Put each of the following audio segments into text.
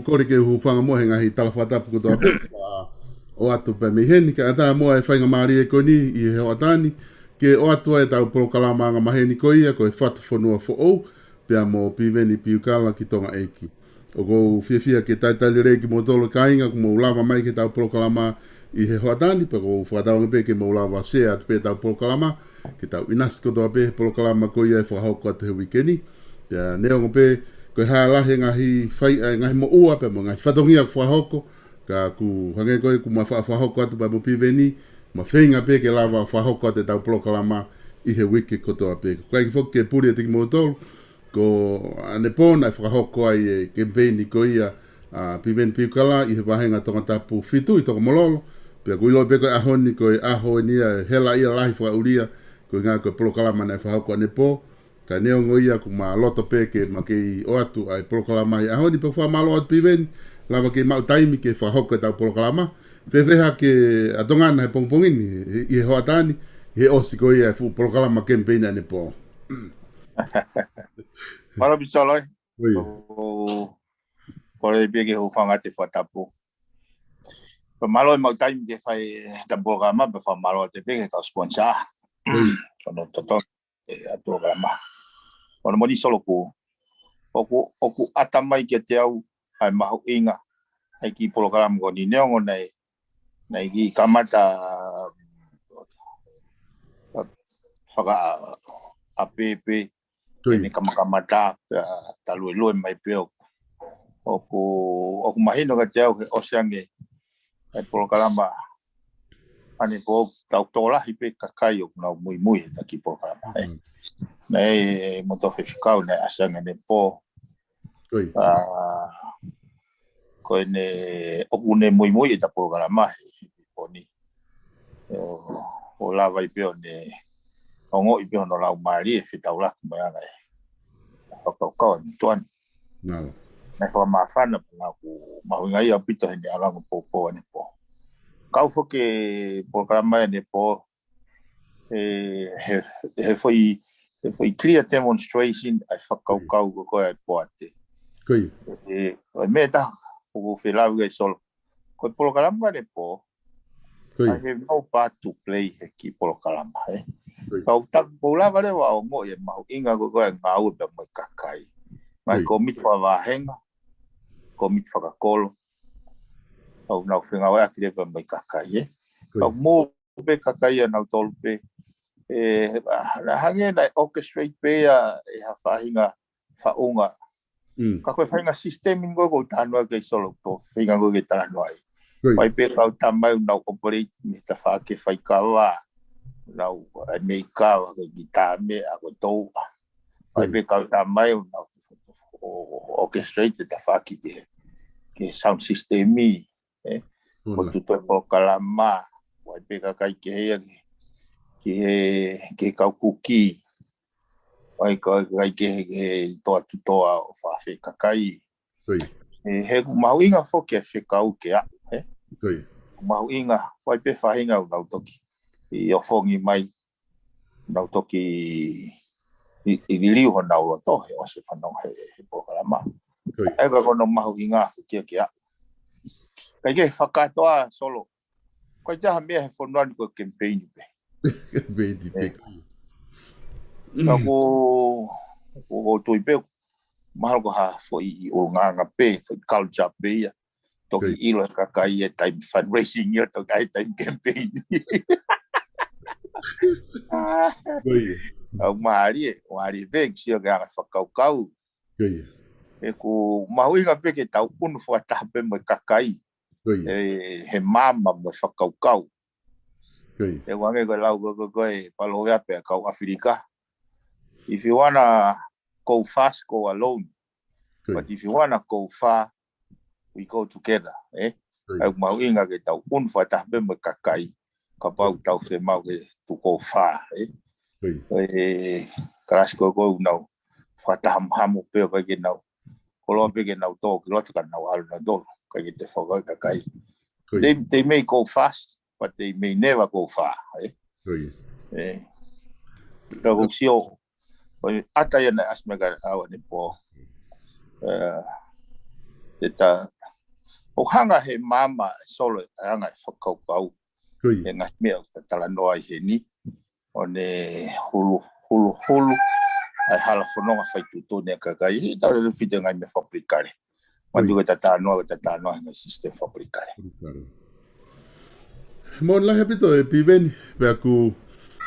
Kore ke hufanga mo henga hi tala whatapu kotoa o atu pe me heni ka ata mo e whainga maari e koni i he atani ke o atu e tau Polokalama nga maheni ko ia ko e FATUFONUA fo o pea mo PIVENI PIUKALA ki tonga eki o ko fia ke taitali rei ki mo tolo kainga ko mo ulava mai ke tau Polokalama i he atani pe ko whakataonga pe ke mo ulava sea atu pe tau Polokalama ke tau inasi kotoa pe Polokalama ko ia e whakahoko atu he wikeni pea neongo pe ko ha lahe ngahi fai ngahi mo ua pe mo ngahi fatongia ku whahoko ka ku hange koe ku ma whahoko atu pa mo PIVENI ma whenga pe ke lava whahoko atu tau Polokalama i he wiki kotoa pe ko kai fok ke puri tiki mo tolu ko ane pona whahoko ai e kempeni ko ia PIVENI PIUKALA i he wahenga tonga tapu fitu i toko mololo pe ku ilo pe koe ahoni koe aho nia hela ia lahi whauria koe ngā koe Polokalama na whahoko ane po ka neongo ia ku ma loto peke ma ke o atu ai Polokalama i ahoni pe wha malo atu PIVENI lava ke mau taimi ke whahoko tau Polokalama whewheha ke atongana he pongpongini i he hoatani he osi ko ia e fu Polokalama campaign ane po Mara bisaloi kore peke hufanga te whatapu pa malo mau taimi ke whai tau Polokalama pe wha malo te peke ka sponsor kono toto atu Polokalama Wana moni solo ku oku atamai ke te au ai mahu inga ai ki Polokalama ko ni neongo nei ki kamata whaka apepe ni kamakamata talue mai peo oku mahino ka te au he oseange ai Polokalama ane po tau tola hipe kakai o na mui ta ki Polokalama nei mo to fisikau nei asanga ne po ko ne okune mui ta Polokalama po ni o lava i peo ne ongo i peo no lau mari e fitaula mai ai ko ni tuan nalo na fa mafana na ku mahuinga ia pito ni ala ko po ne po kau fo ke Polokalama ne po he foi clear demonstration ai whakau ko ai poate. Koi. Me ta o whelau e solo. Ko Polokalama ne po. Koi. I have no part to play ki Polokalama. Kau tak Polokalama le wa o mo e mau inga ko ai ngau pe mo kakai. Mai komit fa wahenga. Komit whakakolo. Au nau whenga wai aki le pe mo kakai. Au mo pe kakai nau tolu pe. Na hange na orchestrate pe e ha whahinga whaunga. Ka koe whahinga system ingo ko tānua kei solo ko whahinga ko ke tānua ai. Wai pe kau tamai nau operate me ta whake whaikawa. Nau nei kawa ke gitame a ko tau. Wai pe kau tamai nau orchestrate ta whake ke sound system mi. Ko tuto Polokalama. Wai pe kakai ke hea ke kau kuki Ai ko ai ke toa tutoa o whawhi kakai. Koi. He mau inga whoke a whikau ke a. Koi. Mau inga, wai pe whahinga o nau toki. I o whongi mai, nau toki i liu ho nau roto, he o se whanau he Polokalama. Koi. Ega kono mau inga whoke ke a. Kai ke whakatoa solo. Kai taha mea he whanuani ko campaign pe. Campaign pe. Ka ko tui pe, mahalo ko ha fo i o nganga pe, fo i culture pe ia. Toki ilo kakai e time fundraising ia, toki ai time campaign. Au maari veg sio ga whakaukau. E ko mahuinga pe ke tau unu whakataha pe mo kakai. He mama mo whakaukau. E wange ko lau ko e palovea pe kau Afrika. If you wanna go fast, go alone. But if you wanna go far, we go together. Au mahuinga ke tau unu whakataha pe mo kakai. Ka pau tau whe mau ke to go far. Karas ko nau whatahamu peo kai ke nau. Koloa pe ke nau tō ki loto ka nau alu na dolo. Kai ke te whakai kakai. They may go fast, but they may never go far. Ka sio. Ata ia na asmega awa ni po. Teta. O hanga he mama solo hanga whakaukau. E ngas mea o tala noa i he ni. O ne hulu. Ai hala whanonga whaituto ne kakai. Hi tau le white ngai me whaprikare. Mandu ke tata noa ngai system whaprikare. Mon lahe pito e piveni. Pea ku...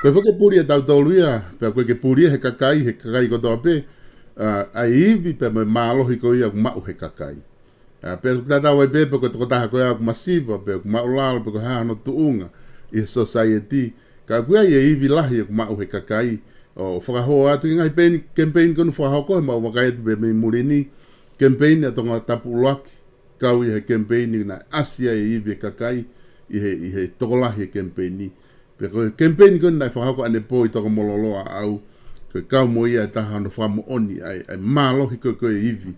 Koe whake puri e tau luia. Pea koe ke puri he kakai kotoa pe. Ai iwi pea me maalohi ko ia ku mau he kakai. Pea ku tata wai pepe koe toko taha koe aku masiva. Pea ku mau lalo pe koe hano tuunga. I society. Ka kuia ia iwi lahi e ku mau he kakai. O whakahoa atu ki ngai campaign konu whakahau koe mau wakai atu pe me murini. Campaign atonga tapu uaki. Kau i he campaign na asia e iwi kakai. I he tokolahi e campaign ni. Peko campaign konu nai whakahau ko ane po i toko mololoa au. Koe kau mo ia e taha no whamu oni. Ai malohi koe iwi.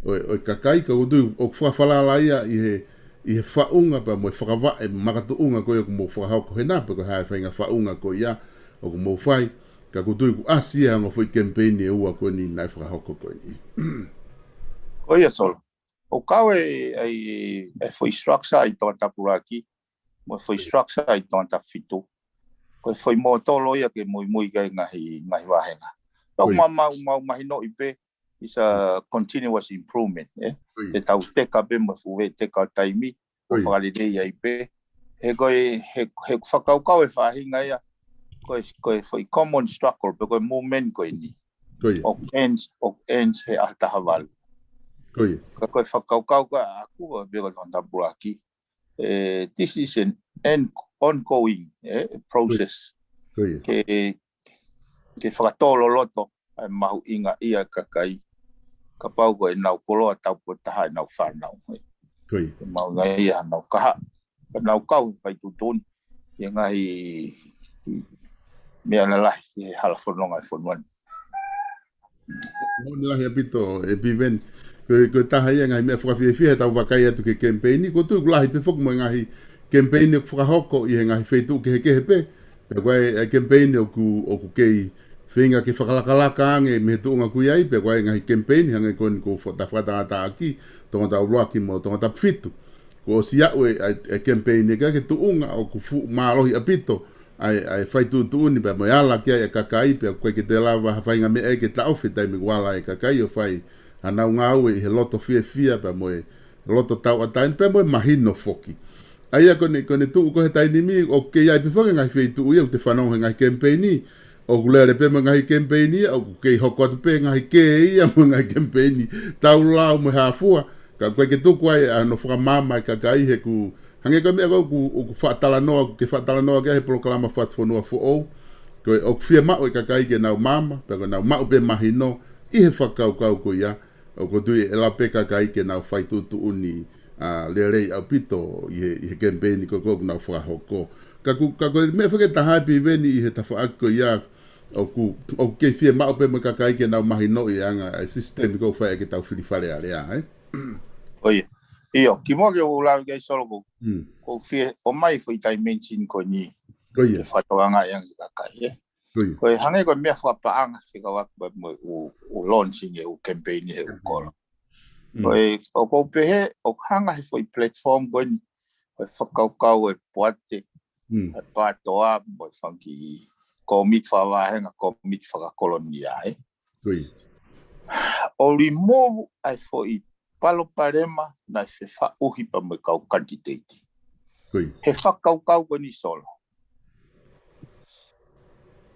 O kakai ka utu o whakawhalala ia i he whaunga pa mo e whakawa e makatu unga koe o mo whakahau ko he nā. Peko hae whainga whaunga ko ia o ko mo whai. Ka kutui ku asia ngo foi campaign e ua ko ni nai whakahoko ko ni. Oia solo. O kau e foi structure i tōna tapuraki. Mo foi structure i tōna tafitu. Ko foi mo tolo ia ke mui kai ngahi wahenga. Tau mau mahino i pe is a continuous improvement. Te tau teka pe mo fuwe teka taimi. O whakalidei ia i pe. He whakaukau e whahinga ia. Koe foi common struggle pe koe movement koe ni. O ends he ataha walu. Koe whakaukau koe aku pe koe tōntapuraki. This is an ongoing process. Ke whakatolo loto ai mahu inga ia kakai. Ka pau koe nau koloa tau po taha nau whanau. Mau ngai ia nau kaha. Nau kau whai tutuni. Ia ngai mea na lahi e hala whanonga e whanuani. Mō lahi apito e piveni. Koe taha ia ngai mea whakawhiawhia tau wakai atu ke campaigni. Ko tui kulahi pe whoku mo ngahi campaigni o whakahoko i he ngahi whaitu ke he kehe pe. Pea koe campaigni o ku kei whinga ke whakalakalaka ange me tuunga kui ai. Pea koe ngahi campaigni hangai koni ko whatawhatangata aki. Tonga tau roaki mo tonga tau whitu. Ko o siau e campaigni ke tuunga o ku maalohi apito. Ai fai tuuni pe mo ala kia e kakai pe koe ke te lava hawhainga me e ke tauwhi taimi wala e kakai o fai hanau ngau e he loto fia pe mo e loto tau atain pe mo e mahino foki. Aia kone tuu ko he taini mi o ke iai pe whange ngai whi tuu ia o te whanau he ngai campaigni o kulere pe mo ngai campaigni o kei hoko atu pe ngai ke ia mo ngai campaigni tau lau mo hafua ka koe ke tuku ai ano whakamama e kakai he ku hange ko mea ko ku whaatala noa ke he Polokalama FATUFONUA fo'ou. Ko o fia mau e kakai ke nau mama, pe ko nau mau pe mahino, i he whakaukau ko ia, o ko tui e la pe kakai ke nau whai tuuni le rei au pito i he campaigni ko nau whakahoko. Ka ko mea whake tahai piveni i he tawhaaki ko ia, o ke fie ma pe me kakai ke na mahino i anga system ko fa ke tau filifale ale ai. Oye. Io, ki mo ke ula ke solo ko fie o mai foi tai mention ko ni. Ko ia. Ke whatoanga yang kakai. Ko hange ko mea whapaanga whika wak o launching e o campaign e o kola. Ko pehe o hanga he foi platform ko ni ko whakaukau e poate e pātoa mo whanki ko mit whawahenga ko mit whakakolonia e. O remove ai foi palo parema na se fa uhi pa mo kau candidate. He whakaukau ko ni solo.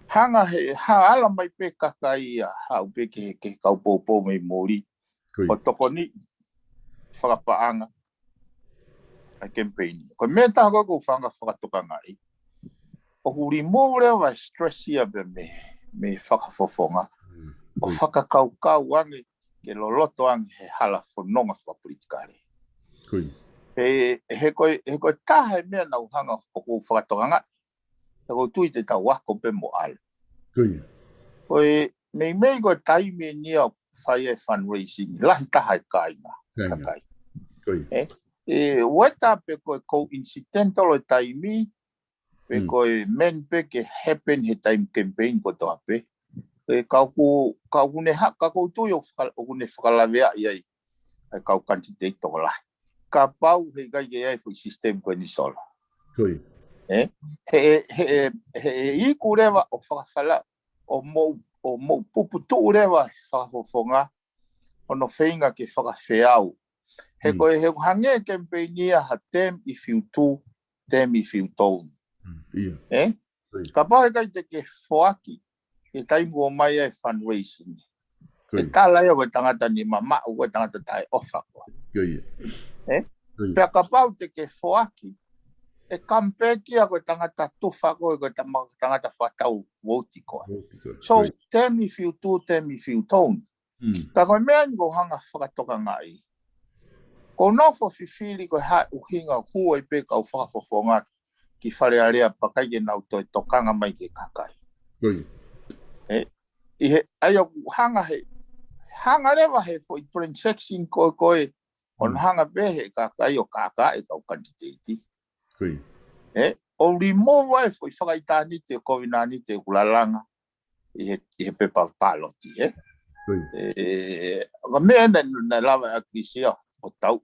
Hanga he ala mai pe kakai a hau pe ke kaupopo me mori o toko ni whakapaanga a campaign. Ko me taha ko whanga whakatoka ngai. O huri mōre wa stress ia be me whakafofonga. O whakakaukau ange ke loloto ange he hala whanonga whakapolitikare. He koe taha mea nau hanga o whakatoka ngai. Ko tui te tau wako pe mo al. Koe mei koe taime nia whai e fundraising. Lahi taha e kainga. Kakai. Weta pe koe coincidental o taimi. Pe koe men pe ke happen he time campaign ko toa pe. Kau ne haka kou tui o kune whakalawea iai. Kau candidate toko lahi. Ka pau he kai ke ai fui system koe ni solo. He iku rewa o whakawhala o mou puputu rewa whakafofonga o no whainga ke whakawheau. He koe he hange campaignia ha tem if you do, tem if you don't. Ka pahe kai te ke whoaki ke taimu o mai e fundraising. E tala ea koe tangata ni mama o koe tangata tae ofa koe. Pea ka pau te ke whoaki e kampeki a koe tangata tufa koe koe tangata whatau woti koe. So, tem if you do, tem if you don't. Ka koe mea ni ko hanga whakatoka ngai. Ko nofo whiwhiri koe hae uhinga hua i pe kau whakafofonga ki whare area pakai ke nau toi tokanga mai ke kakai. Ai o hanga rewa he for transaction koe on hanga behe kakai o kakai kau kandidati. O remove ai foi whakaitani te kovinani te kulalanga i he pepa paloti. Ka mea na lava a krisia o tau.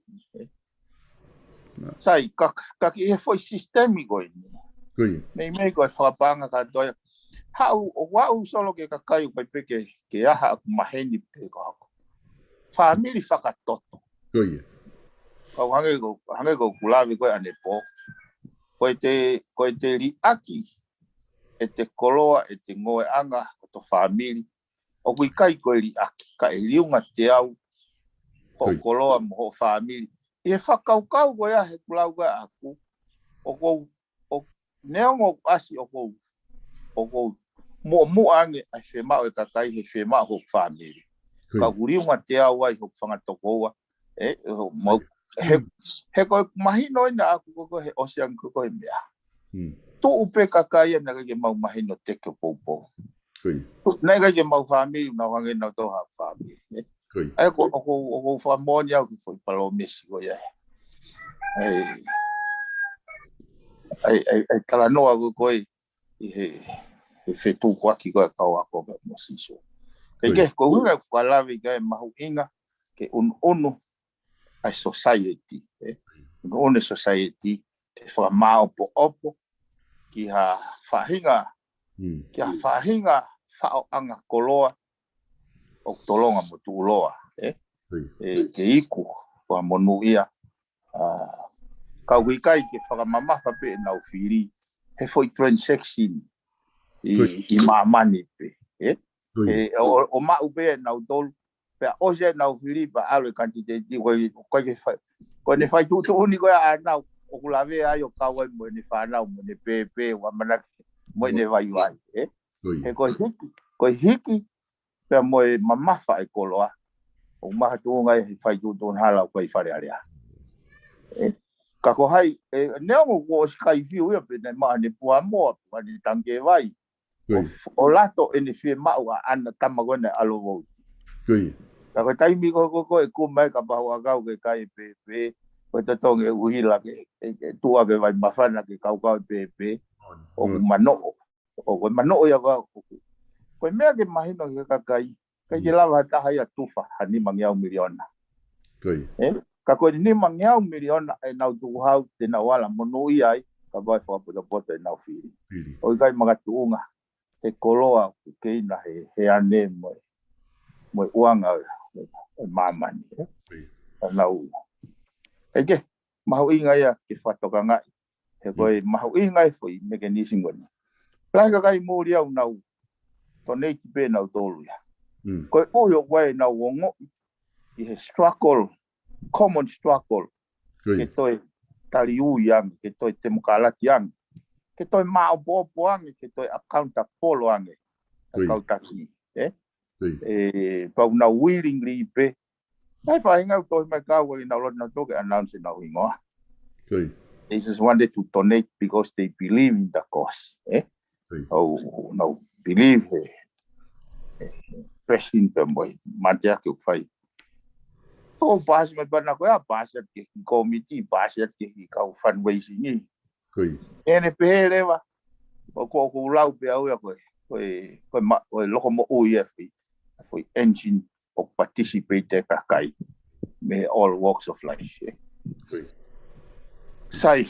Sai, kaki he foi sistemi koe. Mei koe whakapanga ka toia. Hau o wau solo ke kakai koe peke ke aha aku maheni pe ko hako. Famili whakatoto. Kau hange ko kulavi koe ane po. Koe te riaki e te koloa e te ngoe anga o to famili. O kui kai koe riaki ka e liunga te au o koloa mo ho famili. I he whakaukau koe a he kulau koe aku. O neongo asi o kou mo ange ai whemao e kakai he whemao ho famili. Ka huriunga te au ai ho whangatokoua. He koe mahino ina aku koe he ocean koe mea. Tu upe kakai na ke mau mahino teke poupou. Na ke mau family na wange na toha family. Ai ko famoni au ki foi palo mesi koe ai. Ai kala noa koe i he fetu kwa ki koe kau ako me mosiso. Ke ko unga whalavi kai mahu inga ke unu ai society. One society te whamao po opo ki ha whahinga whao anga koloa o tolonga mo tūloa. Ke iku wa monuia kau hikai ke whakamamafa pe nau whiri he foi transaction i mamani pe. O mau pe nau tolu pe ose nau whiri pa alo kantiteti koe ne whai tutu uni koe anau o kulave ai o kawai mo ne whanau mo ne pepe wa manaki mo ne vai vai. He koe hiki pe mo e mamafa e koloa o maha tuunga e whai tutu hala o koe whare area. Ka ko hai neongo ko o sikai fiu ia pe ne maa ne pua moa pa ni tange vai O lato ene fie mau a ana tamagone alo vou. Ka ko taimi ko e ku mai ka ba wa ga ke kai pe ko te tonge uhila ke tua ke vai mafana ke kau pe o mano o mano ya ga ko me ke mahino ke kai ka je lava ta hai tufa hani mangiau miliona. Ka ko ni mangiau miliona e na tu hau te na wala mono ai ka vai fa poto na fili. O kai maga tuunga e koloa ke ina he ane mo uanga mamani na u eke mau inga ya ke fatoka ngai he koi mau inga foi mechanism ngoni planga kai muri au nau tonei pe nau tolu ya koi o yo wai na wongo i he struggle common struggle ke toi tali u yang ke toi temukala yang ke toi mau bo ang ke toi account polo ang account ki pau na willingly pe ai fa inga to mai ka wa na lo na to ke announce na wingo they just wanted to donate because they believe in the cause oh no believe president boy matia ke fai o pas me bana ko ya pas ke committee pas ke ka fundraising ni ene pe leva ko lau pe au ya ko loko mo o ya foi engine of participate kakai me all walks of life sai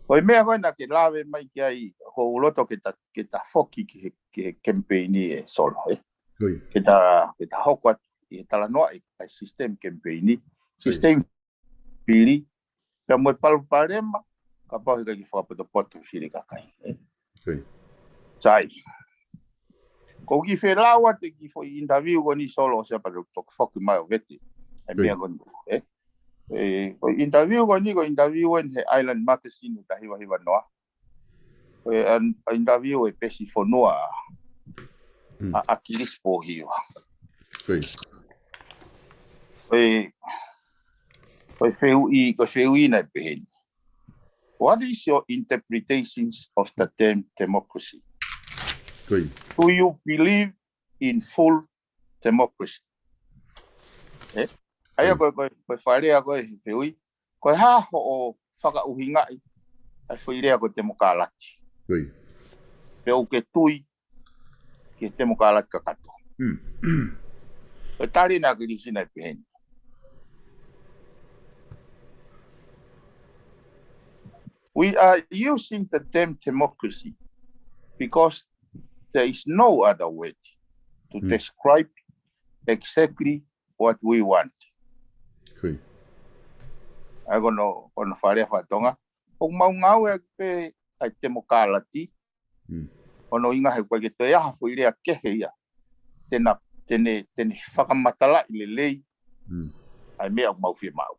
oi me agora na ke lave mai que aí o loto que tá foki que campaign e solo que tá hokwa e tá lá no system campaign system pili ka mo palparema ka pa que fa poto poto fili kakai sai ko ki fe lawa te ki foi interview ko ni solo se pa to foki mai veti e me agora ko interview ko interview en Island Magazine ta hiwa noa an interview e pesi fonua a kilis po hiwa ko feu i na pehen. What is your interpretations of the term democracy? Do you believe in full democracy? Ai ko fare ko feu ko ha o faka uhinga ai foi rea ko temokalati peu ke tui ke temokalati ka kato tari na ke disina pehen. We are using the term democracy because there is no other word to describe exactly what we want. Ako no fare fatonga o mau ngau e pe ai temokalati ono inga he kwa ke to ya fo ile ke heia tene whakamatala i le lei ai mea mau fie mau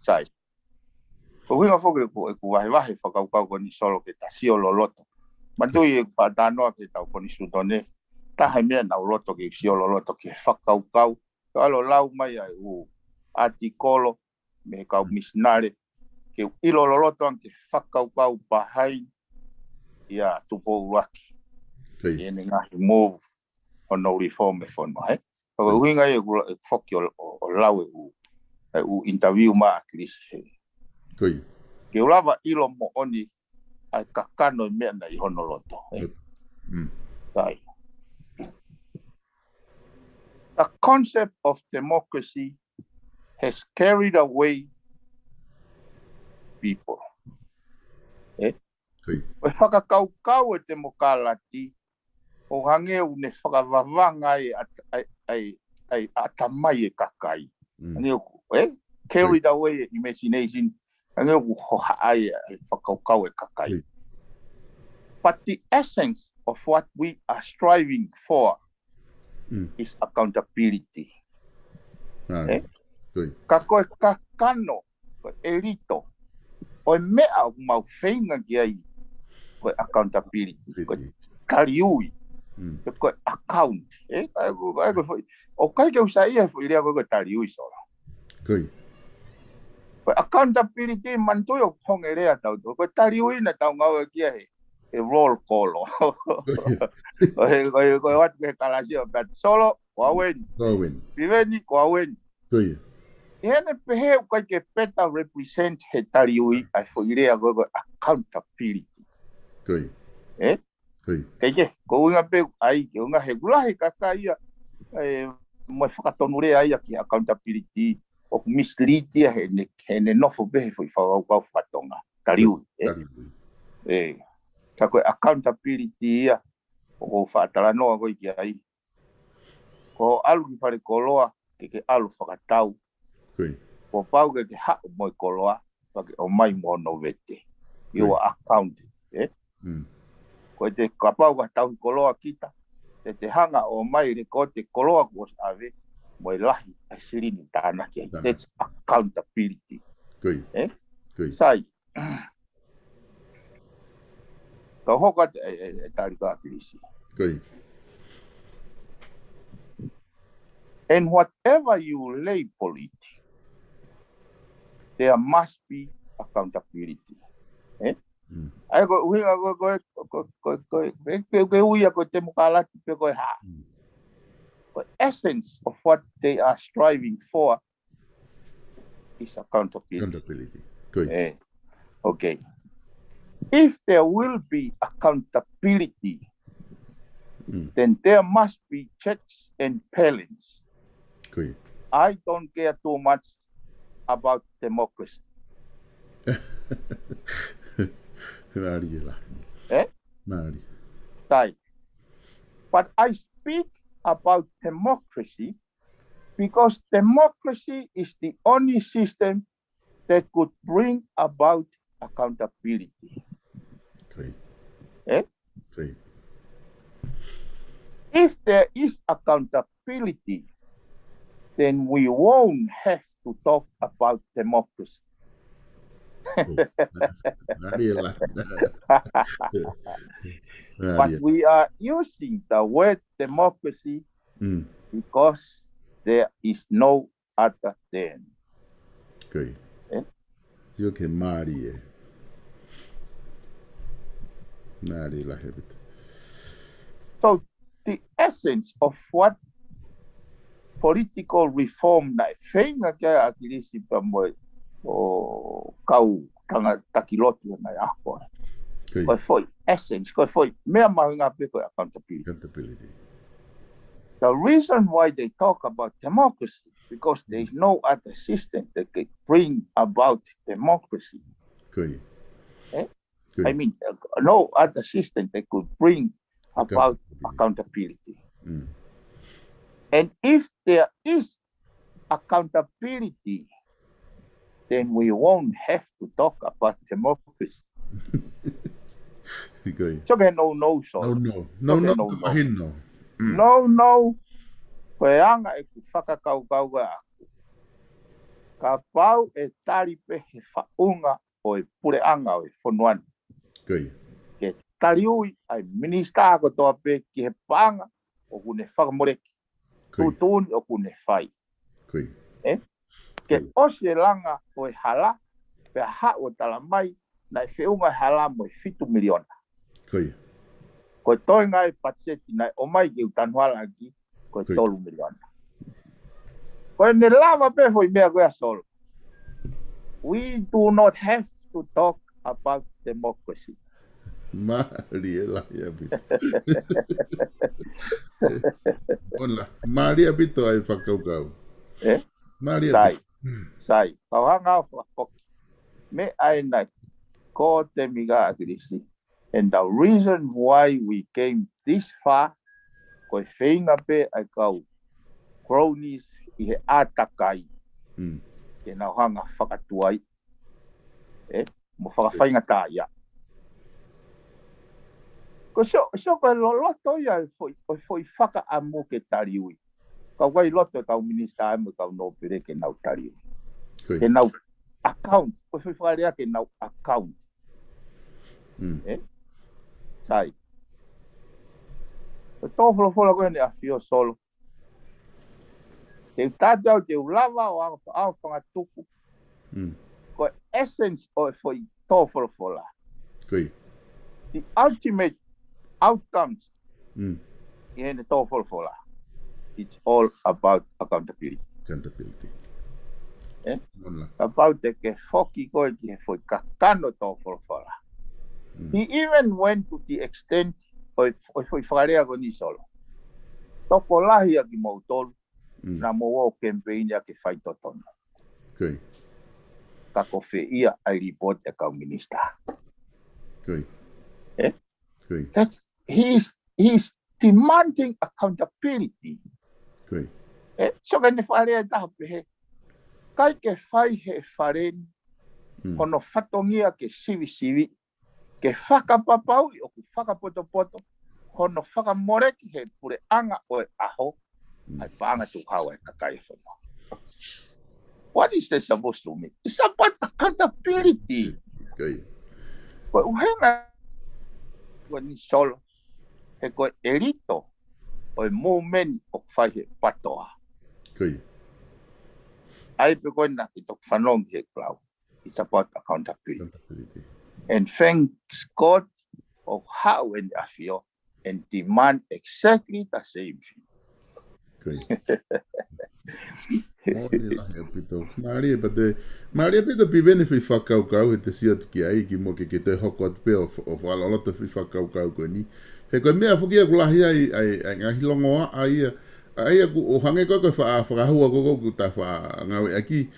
sai ko winga foke ko wahi whakaukau ko ni solo ke ta sio lo loto mandui e patanoa ke tau ko ni sutone ta hai mea na loto ke sio lo loto ke whakaukau alo lau mai ai u artikolo me kau misnare ke ilo lo loto an ke whakaukau pahai ia tupo uaki ene ngahi move ono reform e fono ko winga e foki o lau e u interview ma krisi ke ulava ilo mo oni ai kakano mea na i hono loto sai. The concept of democracy has carried away people. Whakakaukau e temokalati o hange une whakavavanga ai atamai e kakai. Carried away imagination. Hange u hoha ai whakaukau e kakai. But the essence of what we are striving for is accountability. Ka koe kakano, koe elito, koe mea mau whainga ki ai, koe accountability, koe kariui, koe account. O kai ke usa ia fo irea koe kariui sora. Accountability man tu yo hong ere tau tu. Ko tariui na tau ngau kia he. E roll call. Ko wat ke kalasio bat solo ko win. Piveni ko win. Ene pehe ko ke peta represent he tariui ai fo ire go accountability. Eh? Ke ko nga pe ai ke nga he gula he kakaia mo whakatonure ai ki accountability o mislead he ne nofo behe foi whakau whatonga tariui ka koe accountability ia o whaatara noa koe ki ai ko alu ki whare koloa ke alu whakatau ko pau ke hao moi koloa pake o mai mono vete you are accounted ko te kapau ka tau koloa kita te hanga o mai re ko te koloa ko ave moi lahi a sirini tāna ki that's accountability sai ka hoka tarika kirisi and whatever you label it there must be accountability ai ko uhinga ko uia ko te mukala te ko ha the essence of what they are striving for is accountability. Okay. If there will be accountability, then there must be checks and balance. I don't care too much about democracy. But I speak about democracy because democracy is the only system that could bring about accountability. If there is accountability, then we won't have to talk about democracy. But we are using the word democracy because there is no other then. So the essence of what political reform na whenga kia akirisi pamoe o kau tanga takilotu na ako. Koe foi essence, koe foi mea mahinga pe koe accountability. The reason why they talk about democracy because there is no other system that can bring about democracy. I mean, no other system that could bring about accountability. And if there is accountability, then we won't have to talk about democracy. So no. Koe anga e ku whakakau ga aku. Ka pau e taripe he whaunga o e pure anga o e whonuani. Ke tariui ai minista ko toa pe ki he panga o kune whakamoreki. Tutuni o kune whai. Ke ose langa o e hala pe ha o talamai na e whiunga hala mo e 7 miliona. Ko toi ngai patseti na o mai ki utanwala ki ko 3 miliona. Ko ne lava pe foi mea koe solo. We do not have to talk about democracy. Maria ya bito. Hola, Maria bito ai whakaukau. Maria sai. Kau hanga whakapoki. Me ai nai ko te miga atirisi. And the reason why we came this far, koe whenga pe ai kau cronies i he atakai. Ke nau hanga whakatuai. Mo whakawhainga tā ia. Ko so koe loto ia foi whaka amu ke tariui. Kau wai loto kau minista amu kau no pere ke nau tariui. Ke nau account. Koe foi whakarea ke nau account. Sai. Ko tōwholofola koe ne a whio solo. Te tātou te ulava o au whangatuku. essence of for tōwholofola. Koi. The ultimate outcomes Mm. in the tōwholofola. It's all about accountability. Accountability. Eh? Ona. About the ke whoki koe ki he foi kakano tōwholofola. He even went to the extent of foi whakarea ko ni solo. Toko lahi a ki mautolu, na mo o campaign a ke whai totono. Koi. Ka ko whi ia ai report e kau minister. Koi. Eh? Koi. He's demanding accountability. Koi. Eh? So kene wharea taha pehe, kai ke whai he wharen, hono whatongia ke sivi, ke whakapapau o ku whakapoto, hono whakamoreki he pure anga o e aho, ai paanga tu hawa e kakai whanua. What is that supposed to mean? It's about accountability. Koi. Koe uhenga koe ni solo, he koe erito o e mōmeni o whai he patoa. Koi. Ai pe koe na ki tok whanongi he klau. It's about accountability. Accountability. And thanks God of how and afio and demand exactly the same thing. Koi. Oi lahi pito. Maria pito piveni fi whakaukau e te sia tuki ai ki mo ke te hoko atu pe o whalolota fi whakaukau koe ni. He koe mea whuki aku lahi ai ngahi longo a ia. Ai aku o hange koe whakahua koko ta whangawe aki.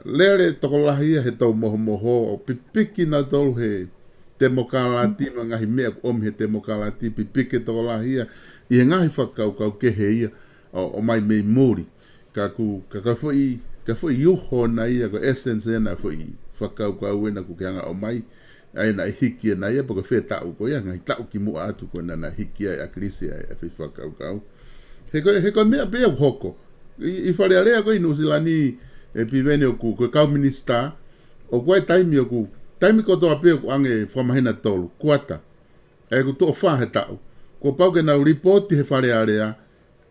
Lere toko lahi he tau moho o pipiki na tolu he demokalati ma ngahi mea ku omi he demokalati pipiki toko lahi i he ngahi whakaukau ke he ia o mai mei muri. Ka foi iuho na ia ko essence na foi whakaukau ena ku ke anga o mai ai na hiki na ia porque fe tau ko ia ngai tau ki mu atu ko na hiki ai a krisi ai a whakaukau. He ko mea pe hoko. I whare alea ko i nusilani e piveni o ku kau minister o koe taimi o ku taimi ko toa pe ku ange whamahina tolu kuata. E ku to whahe tau. Ko pau ke nau report he whare alea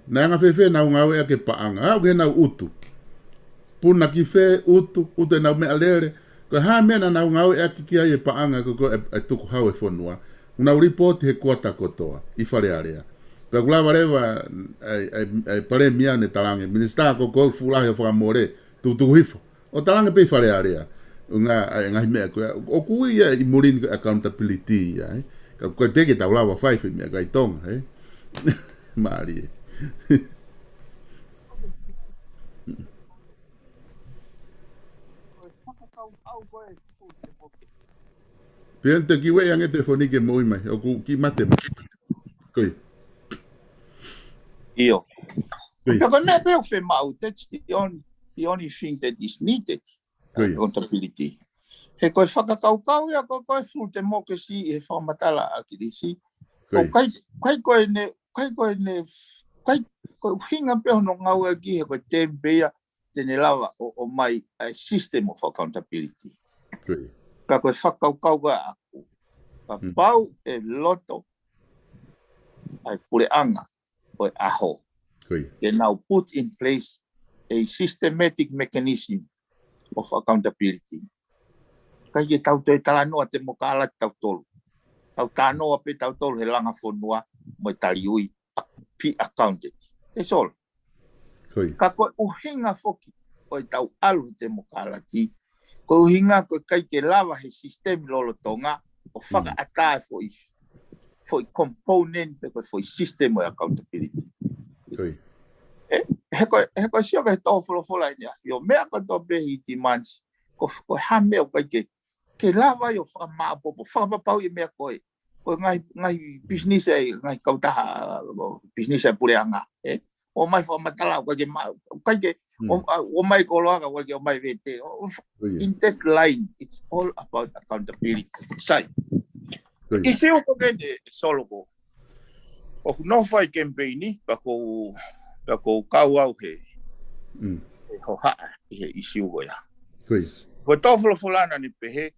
na nga fefe na ngawe ake paanga au ke na utu puna ki fe utu na me alere ko ha me na ngawe ake ki ai paanga ko e tuku hawe fonua una report he kota kotoa I fare area pe kula vareva ai pare mia ne talange minister ko fula he fa more tu hifo o talange pe fare area nga me ko o ku ia I morin accountability ai ko te ke taula wa 5 me ga tonga Maria. Piente ki we yang te foni ke moi mai o ki mate. Koi. Io. Because never fame out. That's the only thing that is needed. Accountability. He koe whakakaukau ia koe full democracy e whamatala a kirisi. Kai koe hinga pe hono ngau a ki he koe tembea tene lawa o mai system of accountability. Ka koe whakaukau ka aku. Ka pau e loto ai pure anga o aho. They now put in place a systematic mechanism of accountability. Kai ke tau te talanoa te mokala tau tolu. Tau tanoa pe tau tolu he langa whanua mo taliui pi accounted. That's all. Ka koe uhinga foki o tau alu te mokala ti. Koe uhinga koe kai ke lava he system lolo tonga o whaka atai for component pe koe for system of accountability. He koe sioka he tau wholofola ini awhio. Mea koe tau behi ti mans. Koe hame o kai ke lava yo whakamapopo. Whakapapau I mea koe. Koe ngai business ai, ngai kautaha business ai pure anga. O mai whamatala o kai ke o mai koloaka o mai vete. In that line, it's all about accountability. Sai. Isi o koe ne solo ko. O no fai campaigni, Kako kau au he ho haa I he isi ugo ya. Ko tōwholo fulana ni pehe.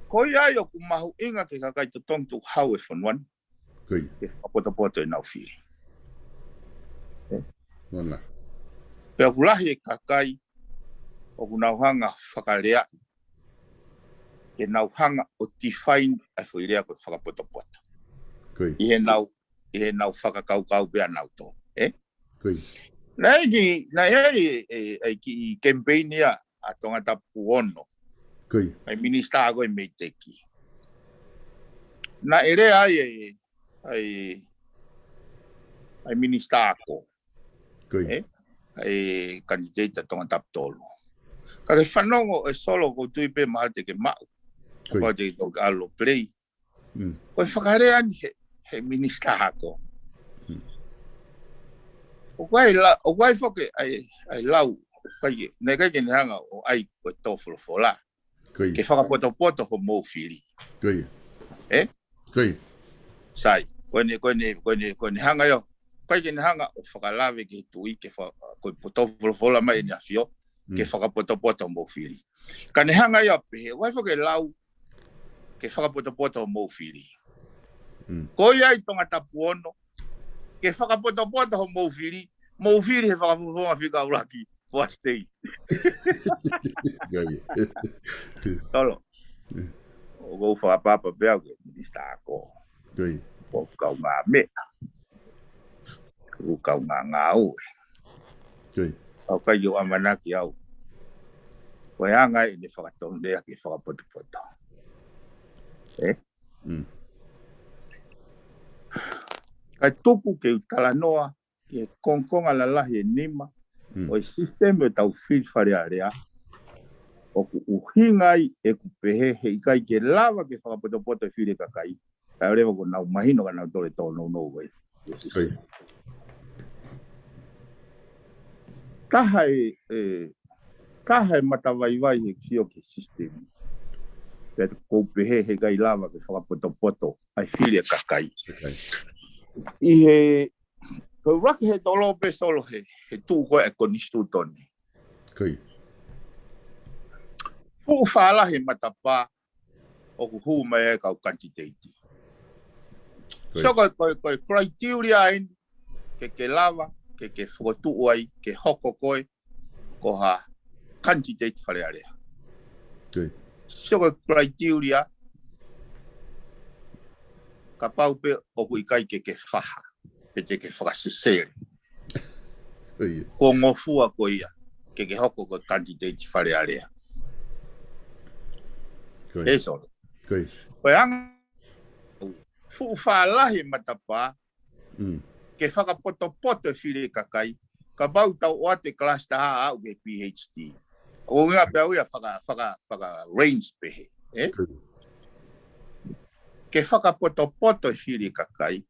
Ko ia I o ku mahu inga ke kakai to tong tu hau e whanuan. Ke whapoto nau whiri. Pea kulahi e kakai o kunauhanga whakalea, e nauhanga o define ai whairea koe whakapoto-poto. I he nau whakakaukau pia nau tō. Na ki campaign ia a tonga tapu ono. Ai minista a koe mei teki. Na ere ai minista ako. Ai kandidata tonga tapu tolu. Kake whanongo e solo ko tui pe maha te ke mau. Ko te toka alo play. Koe whakarea ni he minista ako. O kai whake ai lau. Nei kai ke hanga o ai koe tōwholo whola. Ke whakapoto-poto ho mou whiri. Sai, koe hanga yo. Kai ke hanga o whakalawe ke tui ke koe tōwholo whola mai ni awhio. Ke whakapoto-poto mou whiri. Ka ne hanga yo pehe, wai whake lau ke whakapoto-poto mou whiri. Ko iai tonga tapu ono, ke whakapoto-poto ho mou whiri he whakapoponga whika uraki, wastei. Tolo. O kou whakapapa pēo ke minista ako. O kau ngā mea. O kau ngā ue. Au kai yo amanaki au. Koe anga i ne whakatondea ki whakapoto-poto. Kai tupu ke utala noa, ke kongkonga lalahi e nima, o i sisteme o tau whiwharearea, o ku uhingai e ku pehe he ikai ke lava ke whakapoto-poto e whire kakai, kai orewa ko nau mahino ka nau tore tō nou wei. Kaha e matawaiwai he kio ke sistemi. Pēta kou pehe he kai lava ke whakapoto-poto ai whire kakai. I he koe raki he tolo pe solo he tū koe e konistu toni. Fu whaala he matapā o ku hū mai e kau kantiteiti. So koe criteria in ke lava, ke whakatu ai, ke hoko koe, ko ha kantiteiti wharearea. So koe criteria ka pau pe o hui kai ke whaha, pe te ke whakasesere. Ko ngofua ko ia, ke hoko ko kandidate wharearea. E solo. Koe anga, fu whaalahi matapā, ke whakapoto-poto whire kakai, ka pau tau o te klasta haa au ke PhD. O ngā pe au ia whaka range pehe. Ke whakapoto-poto whiri kakai,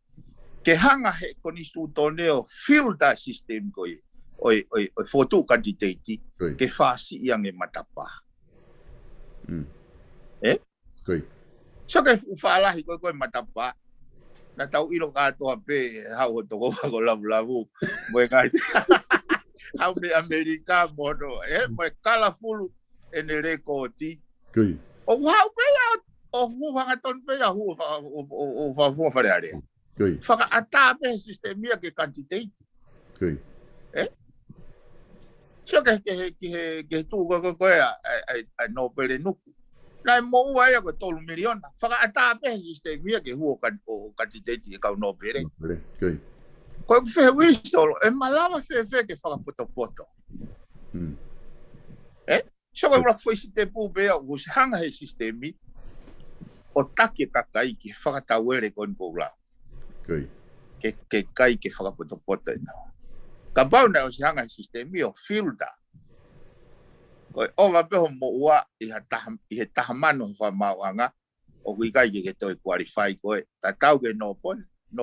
ke hanga he konistu toneo filter system koe, oi fotu kandidati, ke whasi iang e matapā. So ke whaalahi koe matapā, na tau ilo katoa pe, hau ho toko wako lavu-lavu, moe ngai, hau me Amerika mono, moe kalafulu ene reko oti. O hau pe au, o huhangaton pe ya hu o wharearea. Whakaata sistemia ke kantiteiti. So ke tū koe a nopere nuku. Nai mo ua ea koe tolu miliona. Whakaata sistemia ke hu o kantiteiti e kau nopere. Koe whehe wisolo, e malawa whehe ke whakapoto-poto. So koe rak whaisi te pū pea o hanga he sistemi, o take kakai ke whakatawere koe mpoulau. Ke kai ke whakapoto-poto e nao. Ka pau nei o si hanga sistemi o filter. Koe owa peho mo ua i he tahamano he whamauanga o kui kai ke toi qualify koe. Ta tau ke no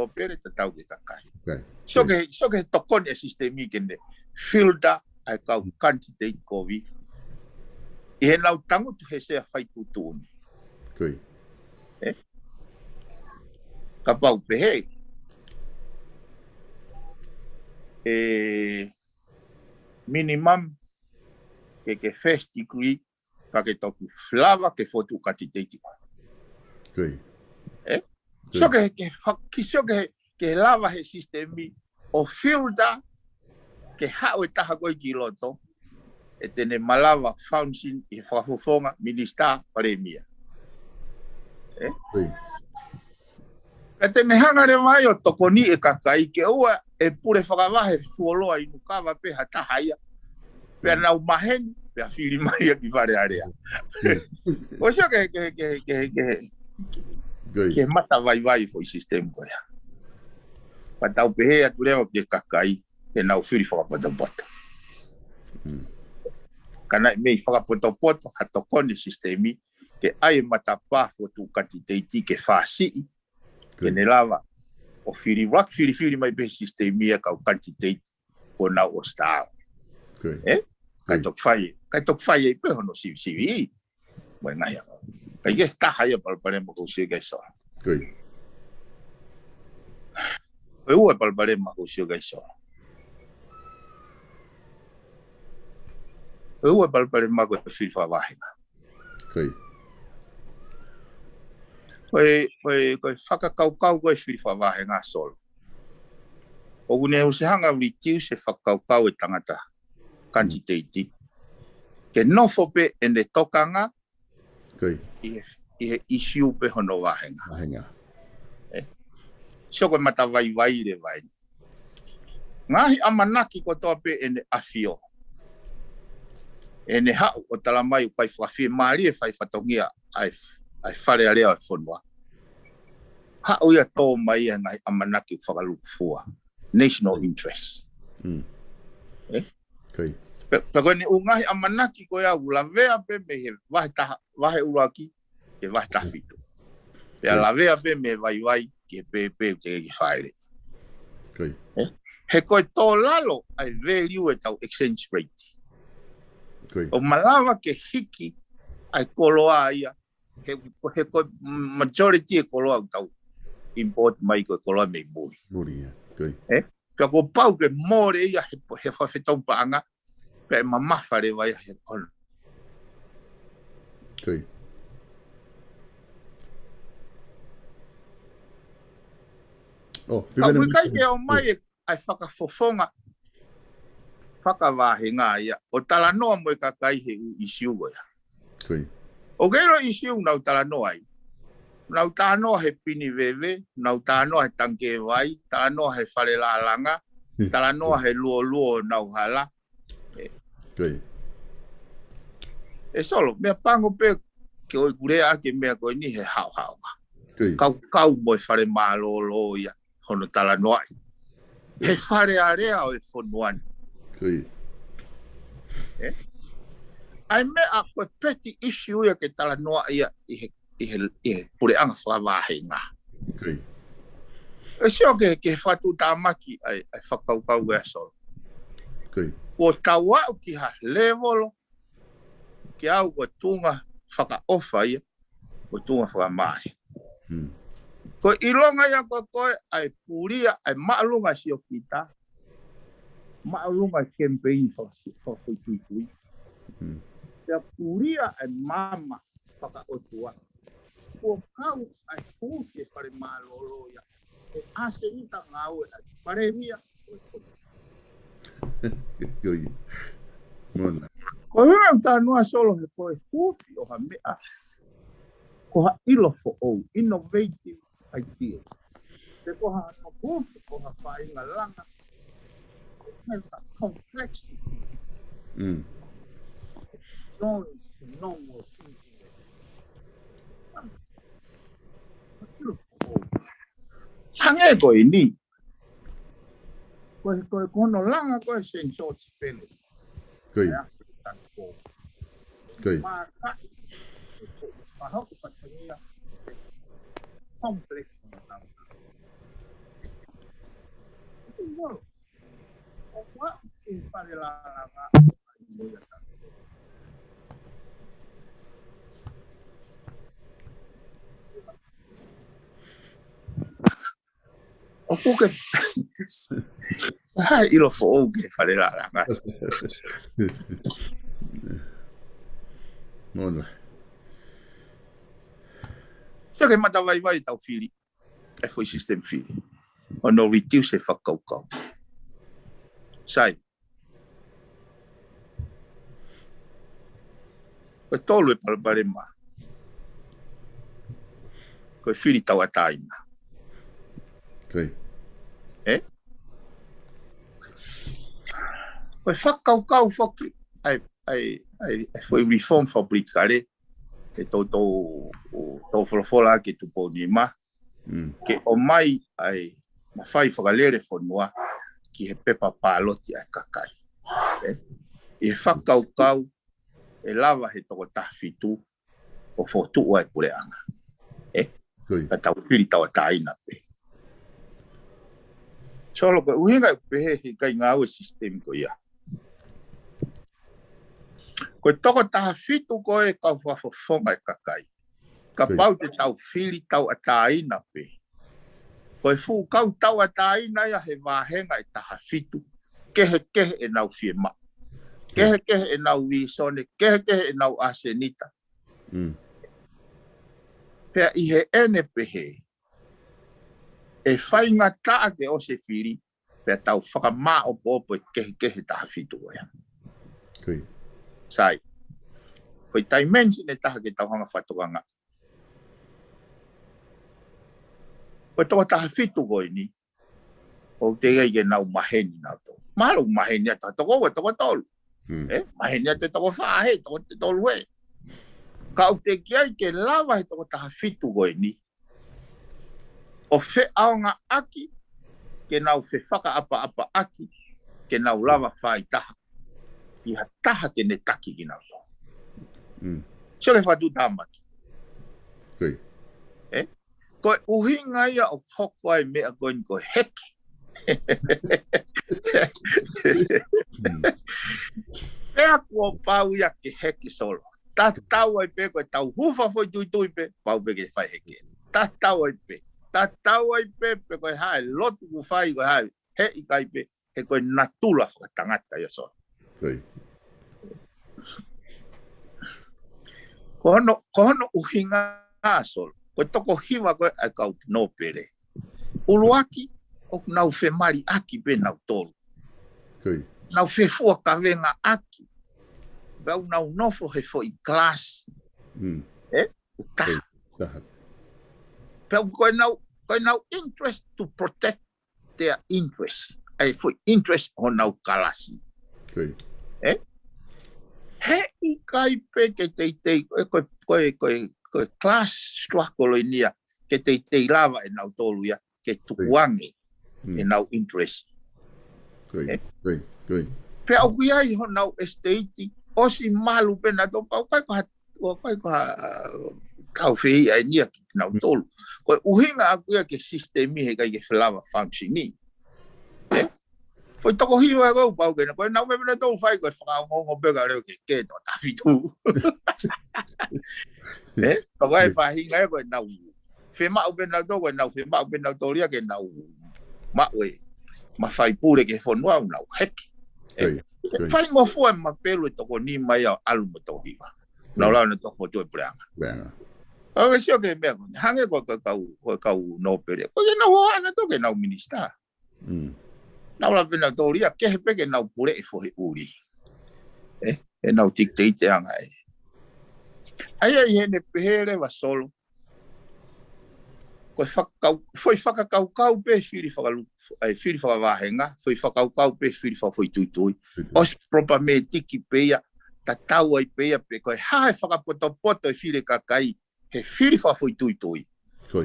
pere ta tau ke kakai. So ke tokone sistemi kene filter ai kau candidate kovi. I he nau tangutu he sea whaitutuni. Ka pau pehe. Minimum ke first degree ka ke toku flava ke fotu kandidati. So ke lava he sistemi o filter ke hao e taha koe ki loto. e tene malawa fountain e whakafofonga minister paremia. Ka tene hanga re mai o tokoni e kakai ke ua e pure whakawahe fuoloa inu kawa pe hatahaya. Pe nau maheni, pe a whiri mai a ki whare area. O sio ke mata vai foi sistem ko ya. Pa tau pehe atu leo ke kakai e nau whiri whakapata. Kana mei whakapoto hatokoni sistemi ke ai matapa fotu kati teiti ke whasi ke ne lava o whiri mai pe sistemi e kau kati teiti o nau o stao. Kai tok whai e pe hono sivi. Mai ngai ako. Kai ke taha ia palpare mo kusio kai soa. Koe ua palpare mo kusio kai soa. Koe ua palpare mo koe whiri whawahinga. Koe whakakaukau koe whiri whawahinga solo. O une se hanga ritiu se whakaukau e tangata kanti teiti. Ke nofo pe ene tokanga i he issue pe hono wahenga. Sio koe mata vai le vai. Ngahi amanaki ko toa pe ene afio. Ene hau o talamai pai whawhi maari e whai whatongia ai whare area e whonua. Hau ia tō mai e ngahi amanaki whakalukufua. National interest. Pero ni ungahi amanaki ko ya ulavea pe me he vahe uraki ke vahe tafito. Pe alavea pe me vai ke pe ke whaere. He koe tō lalo ai value e tau exchange rate. O malawa ke hiki ai koloa ia. He koe majority e koloa tau import mai koe koloa me muri. Pea ko pau ke more ia he whawhetau paanga. Pe mamawhare vai he ono. Ka wikai ke o mai ai whakafofonga. Whakawahenga ia. O talanoa mo e kakai he u isiu goia. O keiro isiu nau talanoa ai. Nau talanoa he pini vewe. Nau talanoa he tanke vai. Talanoa he whare lalanga. Talanoa he luo nau hala. E solo, mea pango pe ke oi kurea ke mea koe ni he hao. Kau mo e whare mālo ia. Hono tala noai. He whare area o e whonuani. Ai mea koe peti issue ia ke tala noa ia i he pureanga whawahenga. E sio ke whatu tāmaki ai whakaukau e solo. O tawau ki ha levolo ki au ko tunga whakaofa ia o tunga whakamahi. Ko ilonga ia koe ai puria ai maalunga si o kita. Maalunga campaign whakautui. Ia puria ai mama whakaotua. Ko kau ai pusi e pare malolo ia. E ase ita ngau e pare mia ko hea ta noa solo he koe hufi o ha mea ko ha ilo fo o innovative idea te ko ha no hufi o ha whainga langa ko hea complexity knowledge to normal thinking ilo fo o hange koe ni koe kono langa koe sensor spele. Maka mahoku patania complex na. O wa in pare la o que ilo fo o que fare la Mona. Sio que mata vai tau fili. E foi sistem fili. O no ritiu se whakaukau. Sai. Koe tolu e palparema. Koe whiri tau ataina. Kai. Koe whakau whaki. Ai foi reform fabricare. E tau wholofola ke tupo ni ma. Ke o mai ai mawhai whakalere whanua ki he pepa pāloti ai kakai. I he whakau e lava he toko tahwhitu o whotua e pureanga. Ka tau whiri tau ataina pe. Solo koe uhinga e pehe he kai ngāu e sistemi ko ia. Koe toko tahwhitu koe kau whawhawhonga e kakai. Ka pau te tau whiri tau ataina pe. Koe fu kau tau ataina ia he wāhenga e tahwhitu. Kehe e nau whiema. Kehe e nau visone. Kehe e nau asenita. Pea i he ene pehe. E whainga taa ke o se whiri. Pea tau whakamā o popo e kehe tahwhitu koe. Sai. Koe taimensi ne taha ke tau hanga whatokanga. Koe toko tahwhitu koe ni. O te gai ke nau maheni nau tō. Malu maheni ata toko koe toko tolu. Maheni ata toko whahe, toko te tolu he. Ka o te kiai ke lava he toko tahwhitu koe ni. O whe aonga aki. Ke nau whe whaka apa aki. Ke nau lava whai taha. I ha taha ke ne taki ki nau tō. So le whatu tāmaki. Koe uhinga ia o hoko ai mea koe ni koe heke. Pea kua pau ia ke heke solo. Ta tau ai pe koe tau hufa foi tui pe. Pau pe ke whai heke. Ta tau ai pe. Ta tau ai pe pe koe hae. Lotu ku whai koe hae. He i kai pe. He koe natula whakatangata ia solo. Kohono uhinga solo. Koe toko hiwa koe ai kau no pere. Uluaki o nau whemari aki pe nau tolu. Nau whefua ka venga aki. Bau nau nofo he fo i class. Taha. Bau koe nau interest to protect their interest. Ai fo interest o nau kalasi. He i kai pe ke teitei koe class struggle inia ke teitei lava e nau tolu ia ke tukuangi e nau interest. Pe au kui ai ho nau estate osi malu pe na tō pau kai koha kau whi ai nia ki nau tolu. Koe uhinga a kuia ke sistemi he kai ke whelava functioni. Foi toko hiwa ko pau ke na koe nau me tō whai koe whakaongo peka reo ke tō tawhitu. Toko ai whahinga e koe nau whema upe nau tō koe nau whema upe nau tō ria ke nau maue ma whai pūre ke whanua au nau heki. Whai ngofua e ma pelu e toko ni mai au alu mo tō hiwa. Nau lau na tō whotu e preanga. Oke sio ke mea koe hange koe kau no pere. Koe nau hoana tō ke nau minister. Nau la pena tō ria kehe peke nau pure e fohe uri. E nau tikte ite anga e. Ai hene pehere wa solo. Koe foi whakakau pe whiri whakawahenga. Foi whakakau pe whiri whakafoi tuitui. Os propa me tiki peia. Ta tau ai peia pe koe hae whakapoto e whiri kakai. He whiri whakafoi tuitui.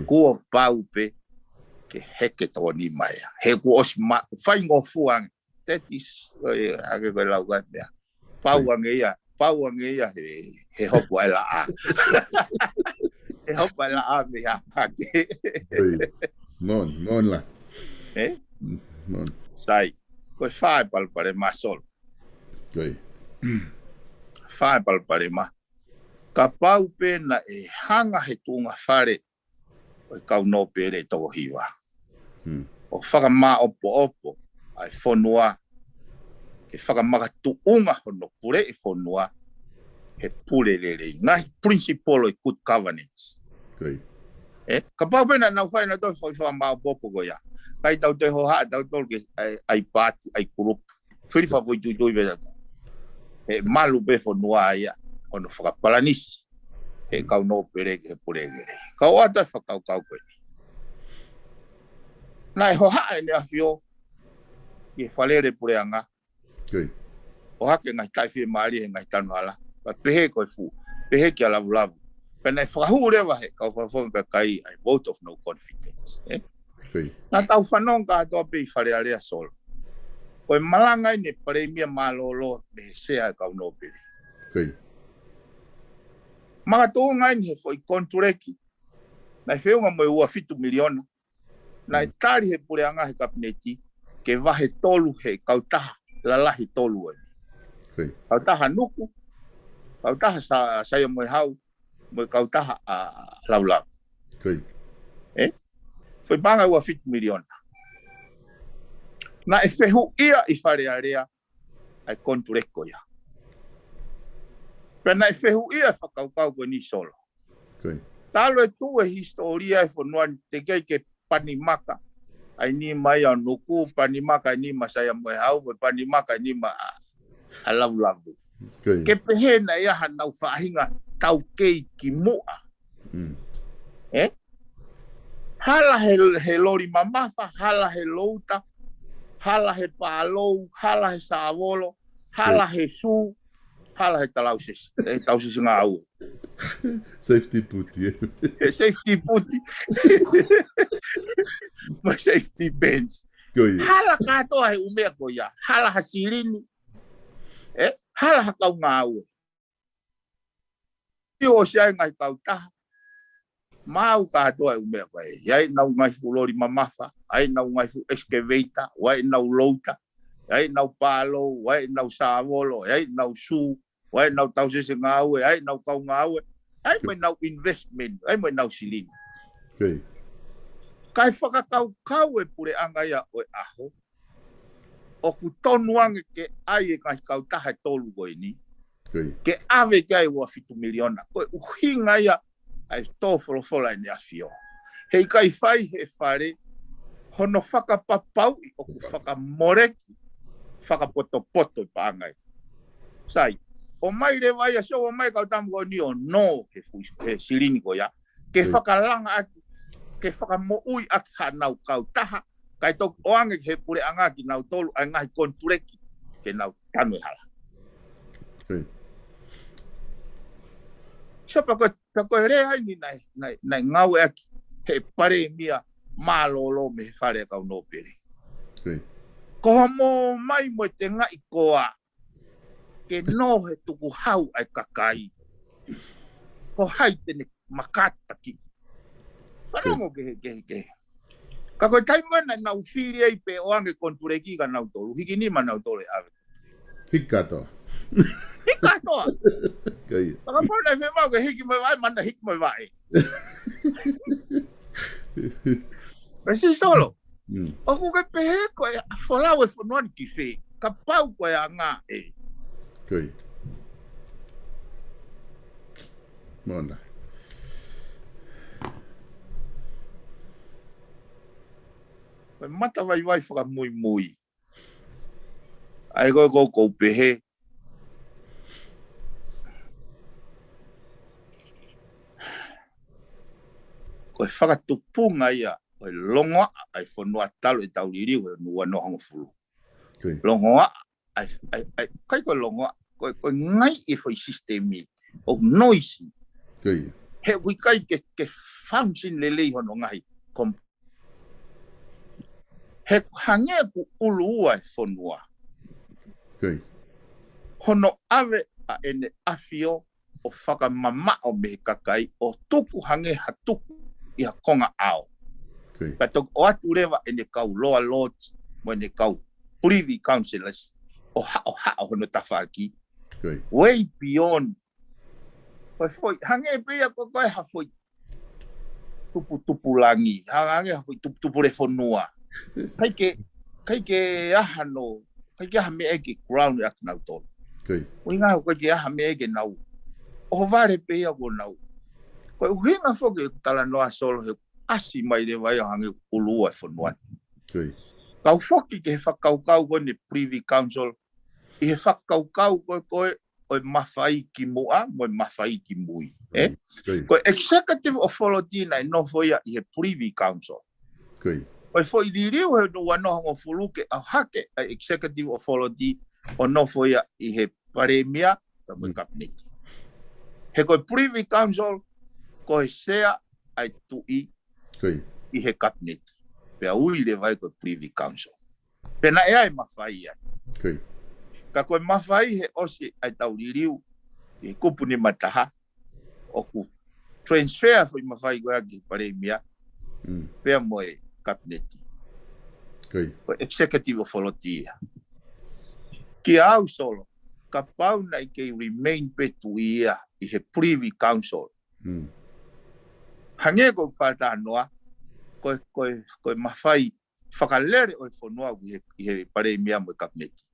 Kua pau pe. Ke heke tō ni mai. He ku os whai ngofuang. Tetis, ake koe lau gatea. Pauange ia he hopu ai la a. He hopu ai la a me hake. Mon la. Mon. Sai, koe whae palpare ma sol. Whae palpare ma. Ka pau pena e hanga he tunga whare. Koe kau no pere tō hiwa. O whakamā opo ai whanua ke whakamaka tuunga hono pure e whanua he pure lere ngai principle e good governance. Ka pau pena nau whai na tō whakamā opo ko ia. Kai tau te hoha tau tō ke ai pāti ai kurup. Whiri whakoi tui veda tō. He malu be whanua ia. ono whakapalanisi. He kau no perege he purege. Kau ata whakau koe ni. Nai ho hae ne awhio. I whalere pureanga. O hake ngai tai whie maari he ngai tanu ala. Pa pehe koe fu. Pehe ki a lavu lavu. Pena i whakahu rewa he kau whawhonga kai ai vote of no confidence. Nā tau whanong ka atoa pe i whare area solo. Koe malangai ne paremia malolo me he sea kau no pere. Mga tō ngai ni he fo i kontureki. Nai whiunga mo i ua 5 miliona. Nai tari he pureanga he kabineti. Ke wahe tolu he kautaha lalahi tolu e. Kautaha nuku. Kautaha saya mo i hau. Mo i kautaha laulau. Foi banga ua 5 miliona. Na e whehu ia i whare area ai kontureko ia. Pena e whehu ia whakaukau koe ni solo. Talo e tu e historia e whanua te kei ke panimaka. Ai ni mai au nuku, panimaka ni masaya moe hau, panimaka ni ma alaulavu. Ke pehena ia hanau whahinga tau kei ki mua. Hala he lori mamafa, hala he louta, hala he pālou, hala he sāwolo, hala he sū, hala he talausis. He tausis ngā au. Safety puti. Safety puti. Ma safety bench. Hala katoa he umea ko ia. Hala ha sirini. Hala ha kau ngā au. Io siai ngai kau taha. Mau katoa he umea ko ia. Iai nau ngai fulori mamafa. Ai nau ngai fu excavator. Wai nau louta. Ai nau pālou. Wai nau sāwolo. Ai nau sū. Wai nau tausis ngā au. Ai nau kau ngā au. Ai mai nau investment. Ai mai nau silini. Kai whakakau e pure anga ia o e aho. O ku tonu ange ke ai e kai kau taha tolu koe ni. Ke ave kai ua 5 miliona. Koe uhinga ia ai tō wholofola ni awhio. Hei kai whai he whare hono whakapapau i o ku whakamoreki whakapoto-poto i pāngai. Sai, o mai re vai a so o mai kau tamu ko ni o no he silini ko ia. Ke whakalanga aki. Ke whakamo ui aki hanau kau taha. Kai tō oange he pure anga ki nau tolu ai ngahi kontureki. Ke nau tanu e hala. Sia pako he rea ni nai ngau e aki. He pare mia mālolo me he whare kau no pere. Ko mo mai mo te ngai koa. Ke no he tuku hau ai kakai. Ko hai tene makata ki. Whanamo ke. Ka koe taimana nau whiri ei pe oange kontureki ka nau tolu. Hiki ni ma nau tolu e ave. Hikatoa. Hikatoa. Paka pōna e whemau ke hiki mai vai, mana hiki mai vai. Pesi solo. O kuke pehe koe whalau e whanuani ki whi. Ka pau koe a ngā e. Mona. Koe mata vai whaka mui. Ai koe kou pehe. Koe whakatupunga ia. Koe longoa ai whanua talo e tauririu e nua nohongo fulu. Longoa kai koe longoa. Koe ngai e whai sistemi. O noisi. He wikai ke function lelei hono ngai. He hange ku ulu ua e whanua. Hono ave a ene awhio o whakamamao me kakai o tuku hange hatuku i ha konga ao. Patok o atu rewa ene kau loa lodge mo ene kau privy councillors o hao hono tawhaki. Way beyond. Foi hange pia ko koe ha foi tupu langi. Hange ha foi tupu re whanua. Kai ke ahano, kai ke aha me eke ground ak nau tolu. Ui ngā kai ke aha me eke nau. O vare pia ko nau. Koe uhinga whoke tala noa solo he asi mai re vai hange ulua e whanuani. Kau whoki ke he whakaukau koe ne privy council. I he whakaukau koe o mafai ki mua mo mafai ki mui ko executive authority na no foi I he privy council o foi diriu he no ano ngo fuluke a hake a executive authority o no foi I he paremia ta mo cabinet he ko privy council ko sea ai tu I he cabinet pe ui le vai ko privy council pe na ai mafai ai ka koe mawhai he ose ai tau ririu e kupu ni mataha o ku transfer foi mawhai koe aki paremia pea moe kabineti ko executive authority ki au solo ka pau na I ke remain petu ia I he privy council hange ko whata anoa koe mawhai whakalere o whanua I he paremia moe kabineti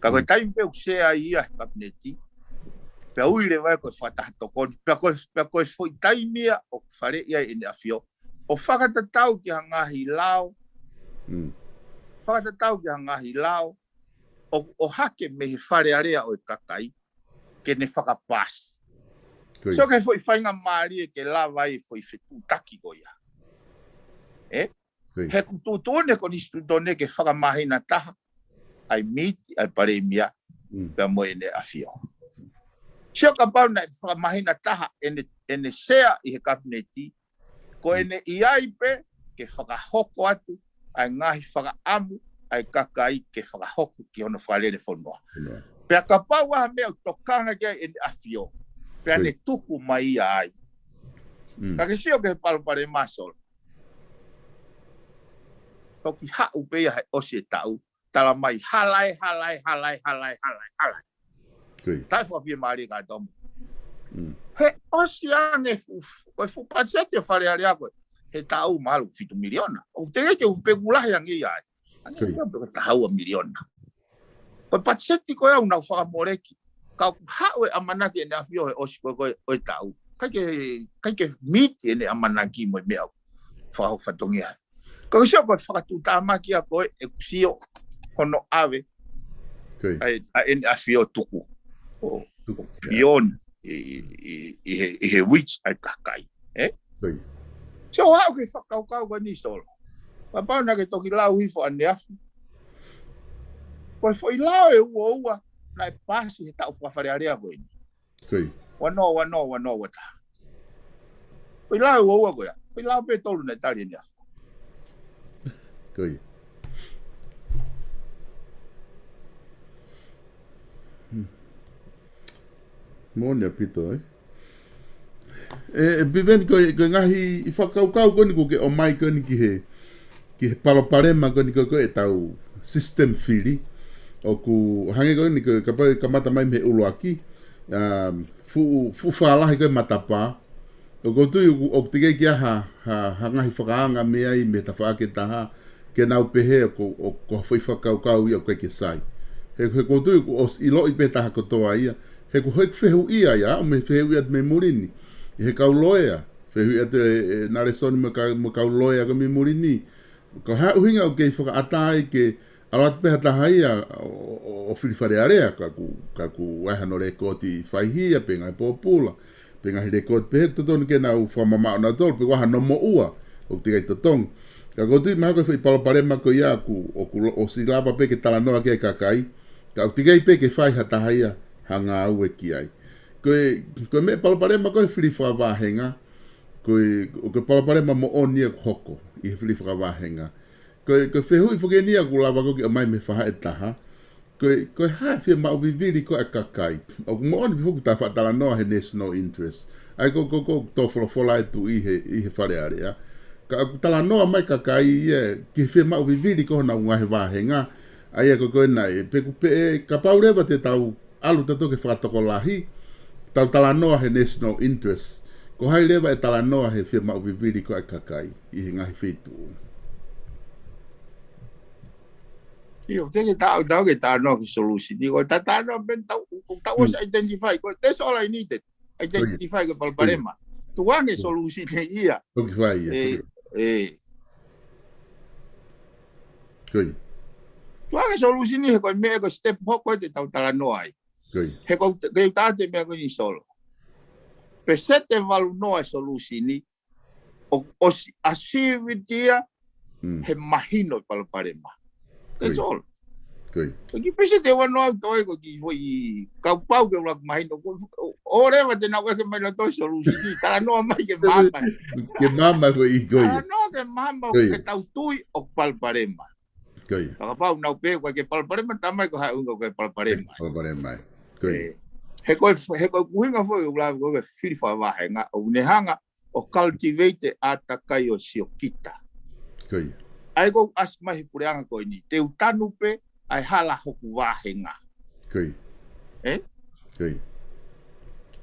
ka koe taimi pe usea ia kabineti pe uire vai koe whatahatokoni pe koe foi taimia o whare ia ene awhio o whakatatau ki hangahi lao o hake me he whare area o kakai ke ne whakapas so ke foi whainga maari ke la vai foi whetu taki ko ia he kututone ko nistutone ke whakamahina taha ai meet ai paremia pe moe ne afio sio ka pau na mahina taha ene share I he kabineti ko ene iaipe ke whakahoko atu ai ngahi whakaamu ai kakai ke whakahoko ki ono whalere whanua pe ka pau aha mea tokanga kia ene afio pe ane tuku mai ai ka ke sio ke palpare masol toki hau pe hai ose tau tala mai halai. Tai fo fi mari ka dom. He osiane fu patsete fare aria ko. He tau malu fitu miliona. O te ke u pegula yang ia. Ani ko tau miliona. Ko patsete ko ya una fa moreki. Ka hawe amanaki na fio he osi ko o tau. Kai ke meet ene amanaki mo me fa tongia. Ko sio ko fa tu tamaki ko e kusio kono ave ai en afio tuku pion he witch ai kakai so how ke whakau ni solo papa na ke toki lau hifo ane afu ko foi lau e ua na pasi he tau whawhare area koe wano wata foi lau e ua koe foi lau pe tolu na tari ane afu Mone pito PIVENI ko ngahi I whakau koni ko ke o mai koni ki he paloparema koni ko e tau system whiri o ku hange koni ko ka mata mai me ulo aki fu whaalahi ko matapa o ko tui o tike kia ha ngahi whakaanga mea I me ta whaake taha ke nau pehe ko whai whakau ia o ke sai he ko tui o ilo I pe taha kotoa ia he ko hek fehu ia ya o me fehu ia me murini he kau loea fehu ia te naresoni mo kau loea ko me murini ko ha uhinga o ke whaka atai ke alat pe hata haia o whiwhare area ka ku wahano rekoti whaihia pe ngai popula pe ngai rekoti pe hek totonu ke na u whamama o na tol pe wahano mo ua o te gai totong ka kotu maha ko whaiparapare ko ia o silapa pe ke talanoa ke kakai ka o te gai pe ke whai hata haia hanga au e ki ai. Koe me palaparema koe whiri whakawahenga. Koe palaparema mo o nia hoko I he whiri whakawahenga. Koe whehui whakenia ku lawa koke o mai me whaha e taha. Koe hae whia mau viviri koe a kakai. O mo oni whiwhuku ta whatala noa he national interest. Ai ko tō wholofola e tu I he whare area. Ka tala noa mai kakai ki whia mau viviri koe na unga he wahenga. Ai koe nai peku pe ka paurewa te tau alu tato ke whakatoko lahi, tau talanoa he national interest. Ko hai lewa e talanoa he whia mau viviri ko e kakai, I he ngahi whitu. Io, te ke tau ke talanoa ki solution. Iko, ta talanoa ben tau was identify. That's all I needed. Identify ke palparema. Tuange solution he ia. Toki whai ia. Koi. Tuange solution he koe mea ko step hoko te tau talanoa ai. He ko ke tate me ko ni solo. Pesete valu no solution o asivitia he mahino palparema. That's all. Ki pesete wa no to ko ki foi ka pau ke wa mahino ore va te na ke me la to solution ta no mai ke mama. Ke mama ko i ko. No ke mama ke tau tui o palparema. Ka pau na pe ko ke palparema tamai ko ha ungo ke palparema. Palparema. He ko kuhinga foi o la ko fili fa va henga o ne hanga o cultivate atakai o siokita. Ai ko as mai pureanga ko ni te utanu pe ai hala hoku va henga.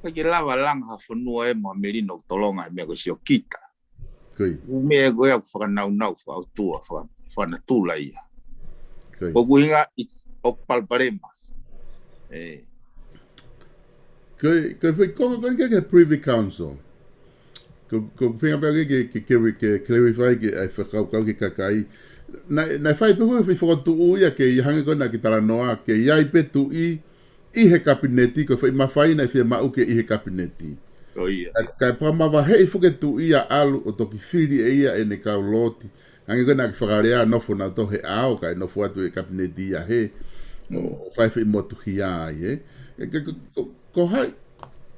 Ko ke lava langa fonua e mo merino tolonga me ko siokita. U me go ya fa nau fa autua fa na tula ia. Ko kuhinga o palparema. Ko foi que Privy Council. Ko finga pe que clarify que ai fa que kakai. Na fai pe foi tu ia que hanga ko na kitara noa que ia pe tu i he kabineti ko foi mafai na fe ma o que i he kabineti. Ka pa ma va hei fu que tu ia alu o toki fili ia ene ka loti. Hanga ko na fagarea no fo na to he ao ka no fo atu e kabineti ia he. O fai fe mo tu hia ai ko hai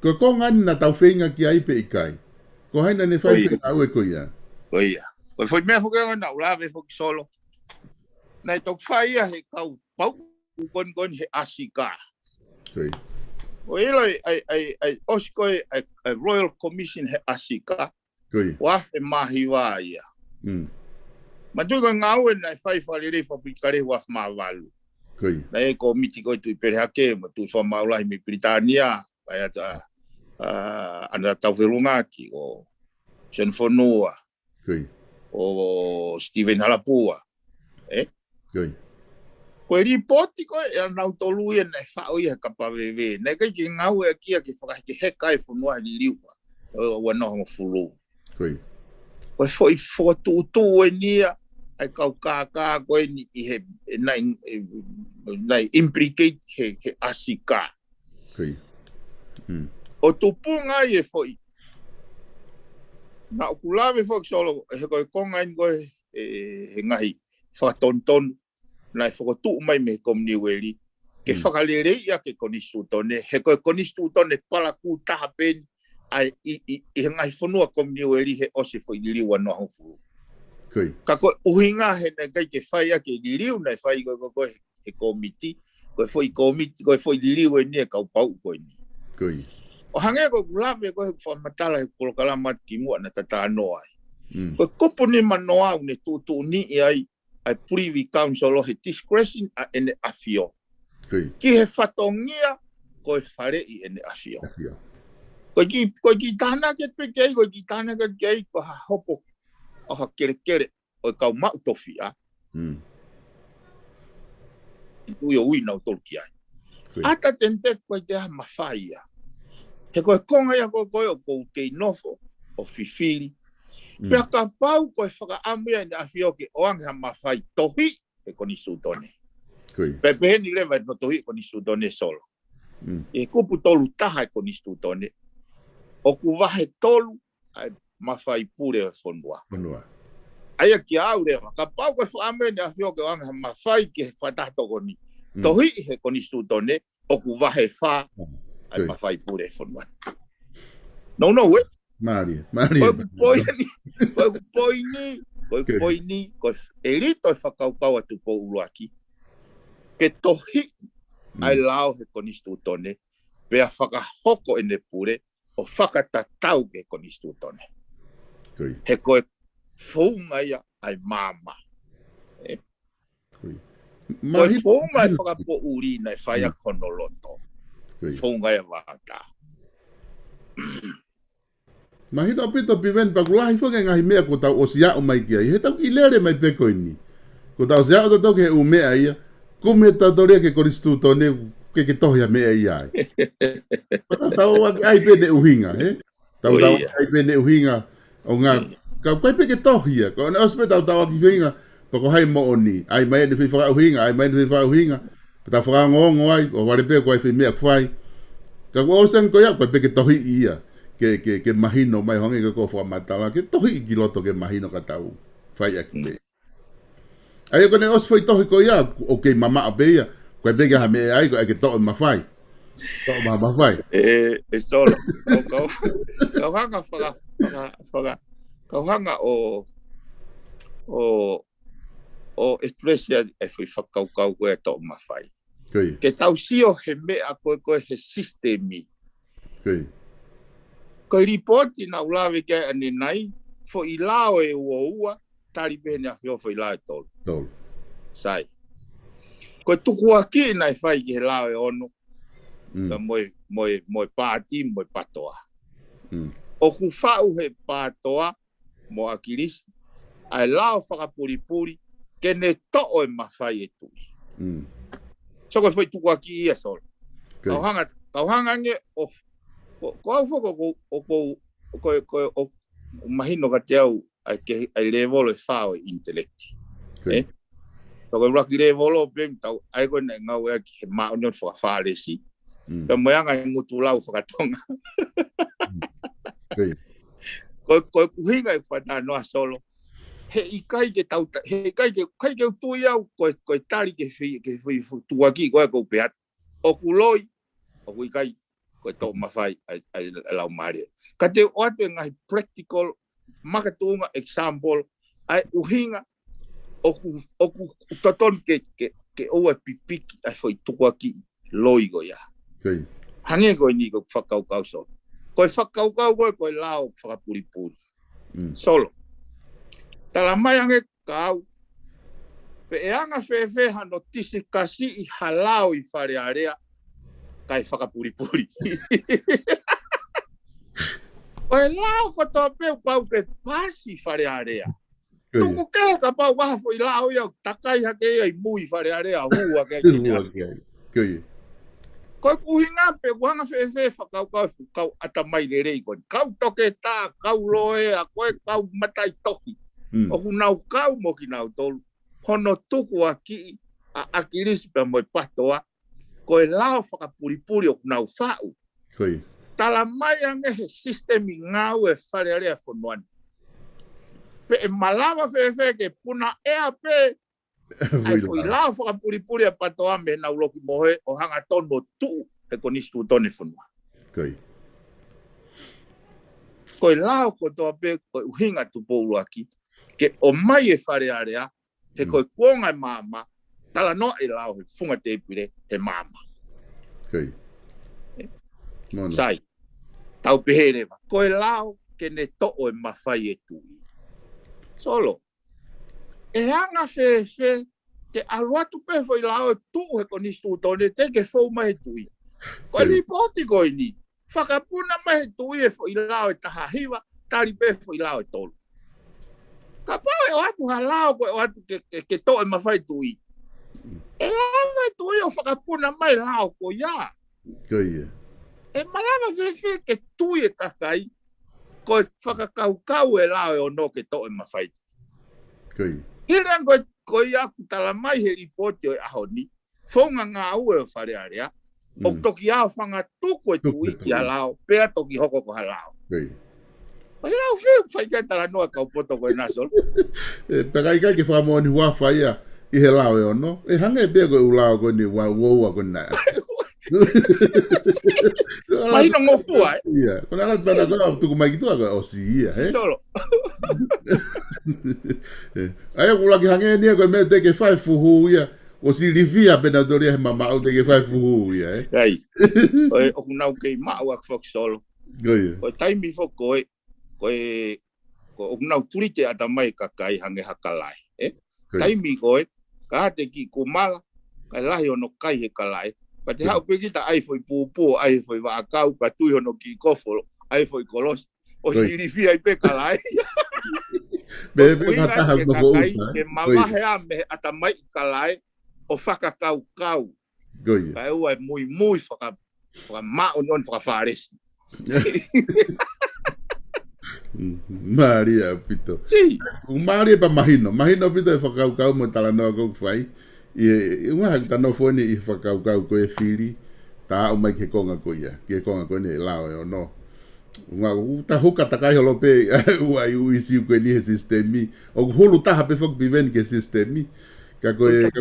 ko ngani na tau feinga ki ai pe ikai ko hai na ne fai fe au e ko ia ko foi me fo que na ula ve fo solo na to fai he kau pau kon he asika o ilo ai osko ai Royal Commission he asika wa fe mahiwa ia ma tu ko ngau na fai fa le fo pikare wa ma valu na e ko miti ko tu per hake mo tu fa maula mi Britania ai ata ana tau velunga ki o FATUFONUA o Steven Halapua ko ripoti ko e na tolu e na fa o ia ka pa veve na ke ngau e kia ke fa ke he kai fonua li liufa o no mo fulu ko foi foto tu e nia ai kau ka ko ni he na implicate he asika o tupunga e foi na kulave foi solo he ko konga ngo he ngai fa tonton na fo tu mai me kom ni weli ke fakalere ia ke konistutone he ko konistutone pala ku tapen ai i ngai fonua kom ni weli he o se foi li wa no fu ka ko uhinga he na ke fai ke diriu na fai ko he komiti ko foi diriu ni ka pau ko ni o hange ko lave ko fa matala Polokalama timu na tata no ai ko koponi manoa ne tu ni ai Privy Council he discretion en afio ki he fatongia ko fare i en afio ko ki tana ke pe ko ki tana ke ko hopo o ha kere o ka ma utofia tu yo wina o tolkia ata tente ko te mafaia he ko konga ya ko ke nofo o fifili pe ka pau ko faka amia na afio ke o anga mafai tohi e ko ni sutone pe pe ni leva no tohi ko ni sutone solo e kupu tolu taha ko ni sutone o ku vahe tolu mafai pure fonua ai ki aure ka pau ko ame na fio ke anga mafai ke fata to koni tohi he koni stutone o ku vahe fa ai mafai pure fonua no we Mari ko poini ko elito fa kau tu po uruaki ke tohi ai lao he koni stutone pe afaka hoko ene pure o faka tatau ke koni stutone he ko funga ia ai mama Mai funga e whakapo uri nei whaia konoloto funga e wata Mahina pita PIVENI pakulahi whaka ngahi mea ko tau osia o mai kia he tau i lere mai peko ini ko tau osia o tau ke u mea ia kume tau toria ke koristu tone ke tohia mea ia tau ai pene uhinga tau ai pene uhinga o ngā kai peke tohia ko na ospe tau aki whinga pako hai mo oni ai mai de whaka uhinga ai mai de whaka uhinga ta whakangongo ai, o wale pe koe whi mea kwhai. Ka kua osan koe au, koe pe ke tohi ia, ke mahino mai hongi ke kua whamatala, ke tohi i ki loto ke mahino ka tau, whai aki pe. Ai kone os foi tohi koe ia, o ke mama a pe ia, koe pe ke ha mea ai, koe ke tohi mawhai. Tohi mawhai. Solo. Kau hanga kau hanga o expressia e foi whakaukau koe tohi mawhai. Ke tau sio he mea koe he sistemi. Koe ripoti na ulawe ke ane nai, fo i lao e ua, tari pehene a whio fo i lao e tolu. Sai. Koe tuku aki nai whai ki he lao e ono, ka moe pāti, moe patoa. O ku whau he patoa, mo akirisi, ai lao whakapuripuri, ke ne to'o e mawhai e tui. So koe whai tuku aki ia solo. Kau hanga nge ko au whako o mahino ka te au ai levolo e whao e intelekti. So koe raki levolo pēm tau ai koe ne ngau ea ki he maunion whakawhāresi. Ka moeanga e ngutu lau whakatonga. Koe kuhinga e whata noa solo. He i kai ke tau, he kai ke utui au koe tari ke whi tuaki koe kou peat. O kuloi, o kui kai, koe tau mawhai ai lau maria. Ka te oatu e ngahi practical, makatunga example, ai uhinga, o ku toton ke oua pipiki ai whai tuaki loi go ia. Hange koe ni koe whakaukau so. Koe whakaukau koe lao whakapuripuri. Solo. Tala mai ange kau, pe e anga whewheha no tisi kasi i halau i whare area, kai whakapuripuri. Koe lao ko tō peu pau ke pasi whare area. Tuku kea ka pau wahafo i lao iau, takai hake ia i mui whare area, hua kea kini. Koe kuhinga pe wanga whewhe whakaukau kau atamai le rei koe. Kau toke tā, kau loe, a koe kau matai toki. O ku nau kau mo ki nau tolu. Hono tuku aki a akirisi pe moe patoa. Koe lao whakapuripuri o ku nau whau. Tala mai ange he sistemi ngau e whare area whonuani. Pe e malawa whewhe ke puna ea pe. Ai foi lao whakapuripuri a patoa me nau loki mohe o hanga tono tuu e konistu tone whunua. Koe lao ko toa pe koe uhinga tu poulu aki. Ke o mai e whare area, he koe kuonga e mama, tala no e lao he funga te ipire he mama. Sai, tau peherewa. Koe lao ke ne to'o e mawhai e tui. Solo. E hanga whewhe, ke aluatu pe foi lao e tuu he konistu tone, te ke fau mai e tui. Koe li poti koe ni. Whakapuna mai e tui e foi lao e tahahiwa, tali pe foi lao e tolu. Ka pau e o atu halao koe o atu ke to'o e mawhai tui. E lama e tui o whakapuna mai lao ko ia. E malama whewhe ke tui e kakai, koe whakakaukau e lao e ono ke to'o e mawhai. Hiran koe ia kutala mai he ripoti o e ahoni, whaunga ngā ue o whare area, o toki ao whanga tuku e tui ki halao, pea toki hoko ko halao. Ai lau whiu whai kai tala noa kau poto koe nasol. Pekai kai ke whamoni hua whai a i he lao e ono. E hanga e bea koe ulao koe ni waua koe nai. Mai no ngofua e. Ia, kona alas bana koe tuku mai kitua koe o si ia. Solo. Ai kula ki hange nia koe mea teke whai fuhu ia. O si rivia pena doria he mama au teke whai fuhu ia. Ai, o kunau kei mau ak whak solo. Koe taimi fo koe, o kunau turite ata mai kakai hange hakalai. Taimi koe, ka te ki kumala, kai lahi ono kai he kalai. Pa te hau pekita ai foi pupu, ai foi waakau, ka tui ono ki kofolo, ai foi kolos. O si rivia i pe kalai. Bebe ngataha ko fo uta. Ke mamahe a me ata mai kalai, o whakakau. Kai ua e mui whakamao non whakawharesi. Maria pito. Si. Maria pa mahino pito e whakaukau mo tala noa kou whai. Unga hak tano foni I whakaukau koe whiri, tā o mai ke konga koe ia, ke konga koe ne lao e o no. Unga ta huka takai holo pe ua I uisi koe ni he sistemi, o hulu taha pe whak piveni ke sistemi, ka koe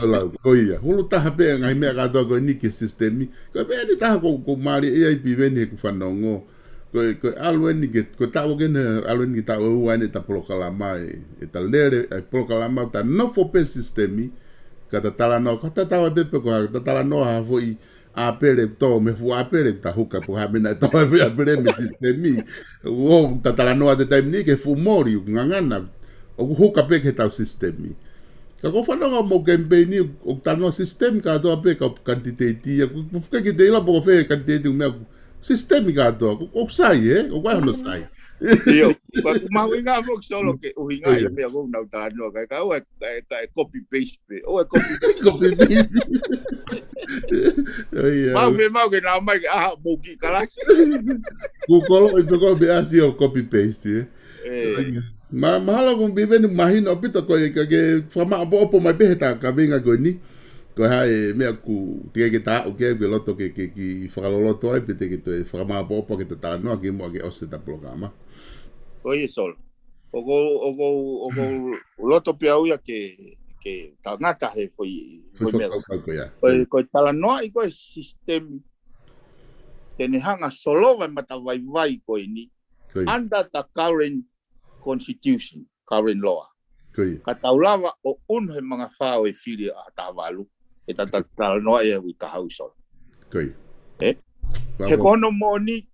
lau koe ia. Hulu taha pe ngai mea katoa koe ni ke sistemi, koe pe ni taha ko maari ia I piveni he ku whanongo. Koe aluen ke ko tau kene aluen ki tau uane ta Polokalama e ta lere e Polokalama ta no fo pe sistemi kata tala no kata tawa bepe ko kata tala no ha foi a pere to me fu a pere ta huka po ha mena to a pere me sistemi o ta tala no de time ni ke fu mori ngangana o huka pe ke ta sistemi ka ko fa no mo campaign o ta no sistem ka to pe ka quantity ku ke de la po fe quantity me sistemi ka to o sai o kwa no sai Yo, kwa kumawinga mo solo ke uhinga I me go na ta no ka o copy paste o copy paste mau ke na mai mo ki kala ku kolo I pego be asi o copy paste mahalo kung piveni mahino pito ko ke fama opo mai peheta ka venga ko ni ko hai me ku ke ta o ke loto ke whakaloloto ai pete ke te fama opo ke te ta no ke mo ke ose ta Polokalama. Oye sol. O loto pe au ya ke tangata he foi me. Ko tala no I ko sistem tene hanga solo vai mata vai ko ni. Under the current constitution, current law. Ka taulawa o he mga whao e whiri a tawalu. E tala no e hui ka hau sol. He kono mo ni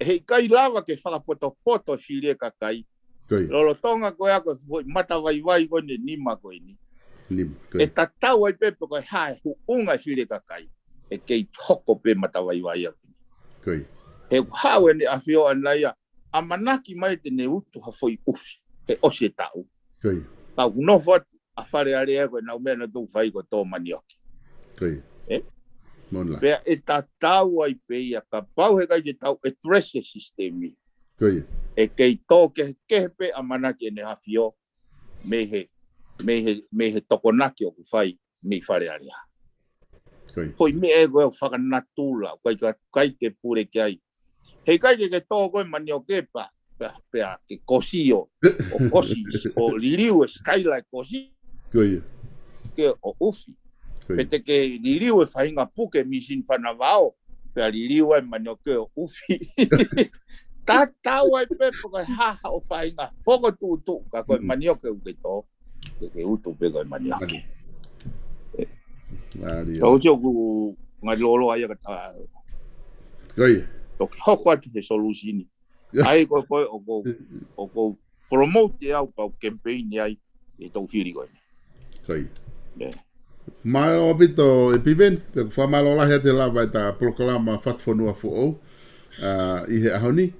he kai lava ke whakapoto whiri e kakai. Lolo tonga koe ako mata vai ko ni nima koe ni. E tatau ai pepe koe hae hu unga whiri e kakai. E kei hoko pe mata vai ako. He hau e ni a whio anlaia. A manaki mai te ne utu ha foi ufi. He ose tau. Tau no fot a whare are e koe na umena tau whai ko tō manioki. Pea e tatau ai peia ka pau he kai ke tau e trese sistemi. E kei tō ke pe a manaki e ne hawhio me he tokonaki o ku whai me whare are a. Foi me e koe whakanatula kai ke pure ke ai. Hei kai ke tō koe manioke pea ke kosio o kosi o liriu e skylight kosi ke o ufi. Pete ke liriu e whainga puke misin whanawao pea liriu e manioke o ufi. Tatau ai pepo kai haha o whainga whoko tūtu ka koe manioke uke tō ke utu pe koe manioke. Tau tio ku ngai lolo ai ka hoko atu he solusini. Ai ko o promote au pa campaign ai e tau whiri koe. Mai o pito e piveni, pe ku whamalo lahi te lava e ta Polokalama FATUFONUA FO'o I he ahoni.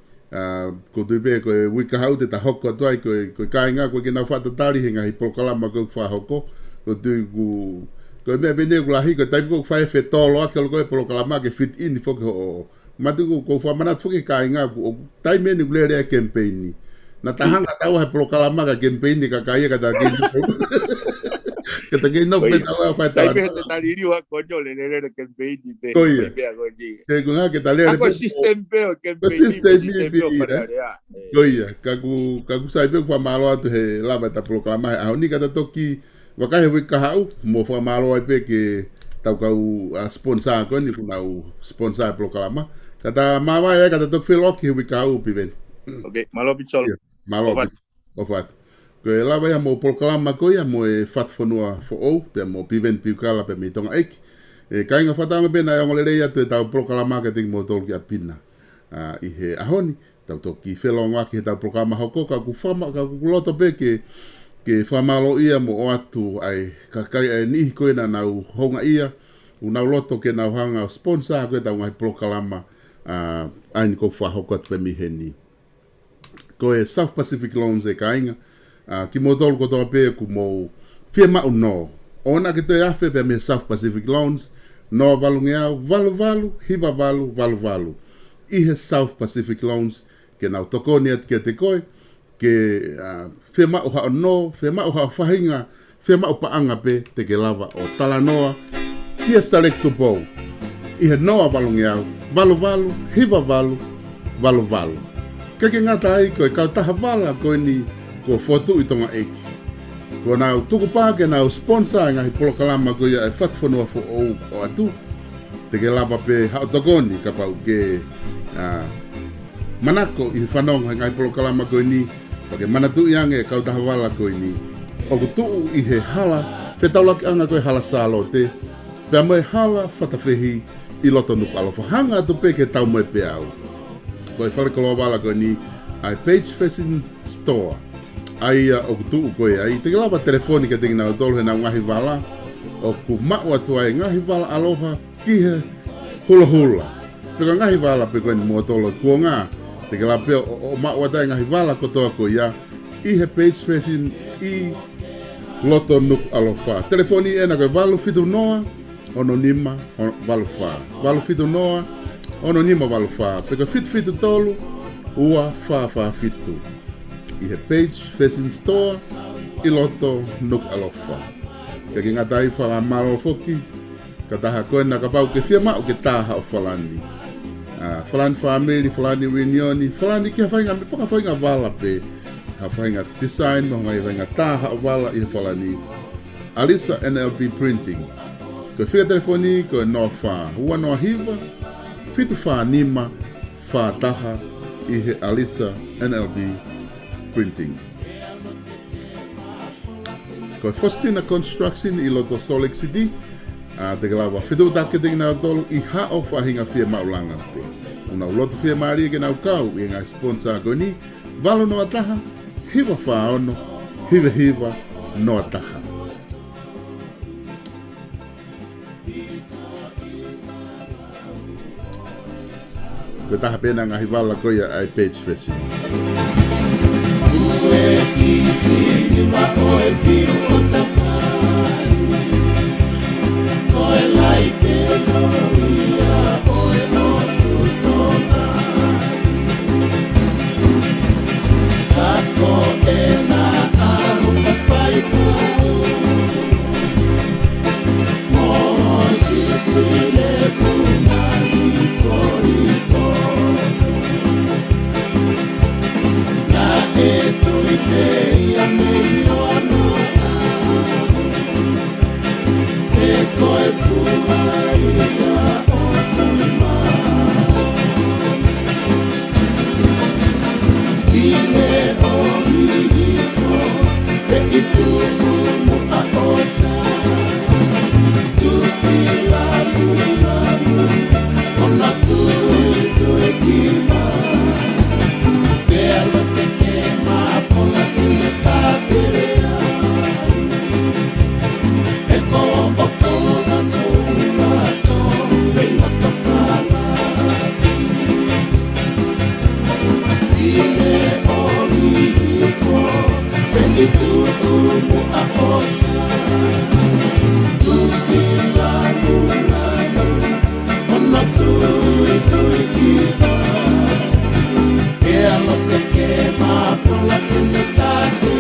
Ko tui pe koe wikahau te ta hoko atu ai koe kāinga koe ke nau whatatari he ngahi Polokalama koe whahoko. Ko tui ku koe mea bene ku lahi koe taipu koe whae whetolo ake koe Polokalama ke fit in whoke ho matu ko whamanat whoke kāinga ku taimeni ku lere campaign ni. Na tahanga tau he Polokalama ka campaign ni ka kāia ka ta Kata kei nok me tawa whai tawa. Tai te tariri wa konyo le le campaign ni te. Kei kunga ke ta lere. Ako system pe o campaign. System pe. Koia, kaku sai pe whamalo atu he lava ta Polokalama he ahoni kata toki wakahe wika hau mo whamalo ai pe ke tau kau sponsor ko ni kunau sponsor Polokalama. Kata mawai kata toki wheloki he wika hau piveni. Okay, malo pitsol. Malo ofat. Ko e lawa ia mo Polokalama ko ia mo e FATUFONUA FO'o pe mo PIVENI PIUKALA pe me tonga eiki. E kainga whatanga pe na iongole reia tu e tau Polokalama ka tingi mo tolu ki a pina. I he ahoni, tau toki whelonga ki he tau Polokalama hoko ka ku loto pe ke whamalo ia mo o atu ai kakai e nihi koe na nau honga ia. Unau loto ke nau hanga sponsor koe tau ngai Polokalama aini ko whahoko atu pe miheni. Ko e South Pacific Loans e kainga. Ki mo tolu ko toa pe ku mo fie mau no. Ona ki te afe pe me South Pacific Loans, no valu ngeau, valu, hiva valu. Ihe South Pacific Loans, ke nau tokoni atu ke te koe, ke fie mau hao no, fie mau hao whahinga, Fia maupaanga pe te ke lava o talanoa kia select to bow. Ihe noa valungi au, valu, hiva valu. Keke ngata ai koe kau taha vala koe ni ko fotu i tonga eki. Ko nau tuku pāke nau sponsor ngahi Polokalama koe ia e FATUFONUA fo o atu. Te ke lava pe haotokoni ka pau ke manako i whanonga ngahi Polokalama koe ni. Pake manatu iange kau taha vala koe ni. Oku tuu i he hala, pe taulaki anga koe hala sālo te. Pea moe hala whatawhehi i loto nuku alofa. Hanga atu pe ke tau moe pe au. Koe wharekoloa wala koe ni, ai page facing store. Ai oku tuu koe ai. Te lava telefoni ke tingi nau tolu he nau ngahi wala. Oku mau atu ai ngahi wala aloha kihe hula. Peka ngahi wala pe koe ni mua tolo kua ngā. Te lava pe o mau atu ai ngahi wala kotoa koe ia. I he page facing i loto nuku alofa. Telefoni ena koe walu fitu noa. Ono nima walu wha. Walu fitu noa. Ono nima walu wha. Peka fitu tolu. Ua wha fitu. I he page facing store. I loto nuku alofa. Ka ki ngata i wha maro foki. Ka taha koe na ka pau ke fia mau ke taha o whalani. Whalani family, whalani reunioni. Whalani ki hawhainga whala pe. Hawhainga design. Hawhainga taha o whala i he whalani. Alisa NLB Printing. Ko whia telefoni ko no wha. Hua no hiva. Fitu wha nima. Wha taha. I he Alisa NLB Printing. Ko Faustina Construction I loto Solex City. Te kalawa fitu taketing na tolu I hao whahinga fia maulanga pe. Una loto fia maria ke nau kau. I ngā sponsor ko ni. Valo no ataha. Hiva wha ono. Hiva no ataha. Ko taha pena ngahi wala ko ia ai page fashion. Ue isi ni ma oe piu o ta whai. Koe lai pelo ia oe o tutona. Kako e na ahu ka whai pau. Moho sisi le funani korito. Ia mei ono e koe fuai ia o fuima Ine o hifo e i tumu a osa Tuki lamu ona tui kiva Belo te kema Fona kune taperea Eko o kona kula to Pela topalasi Ine o hifo Peki tumu a osa Tuki lamu Ona tui kiva Elo te kema Fona kune taperea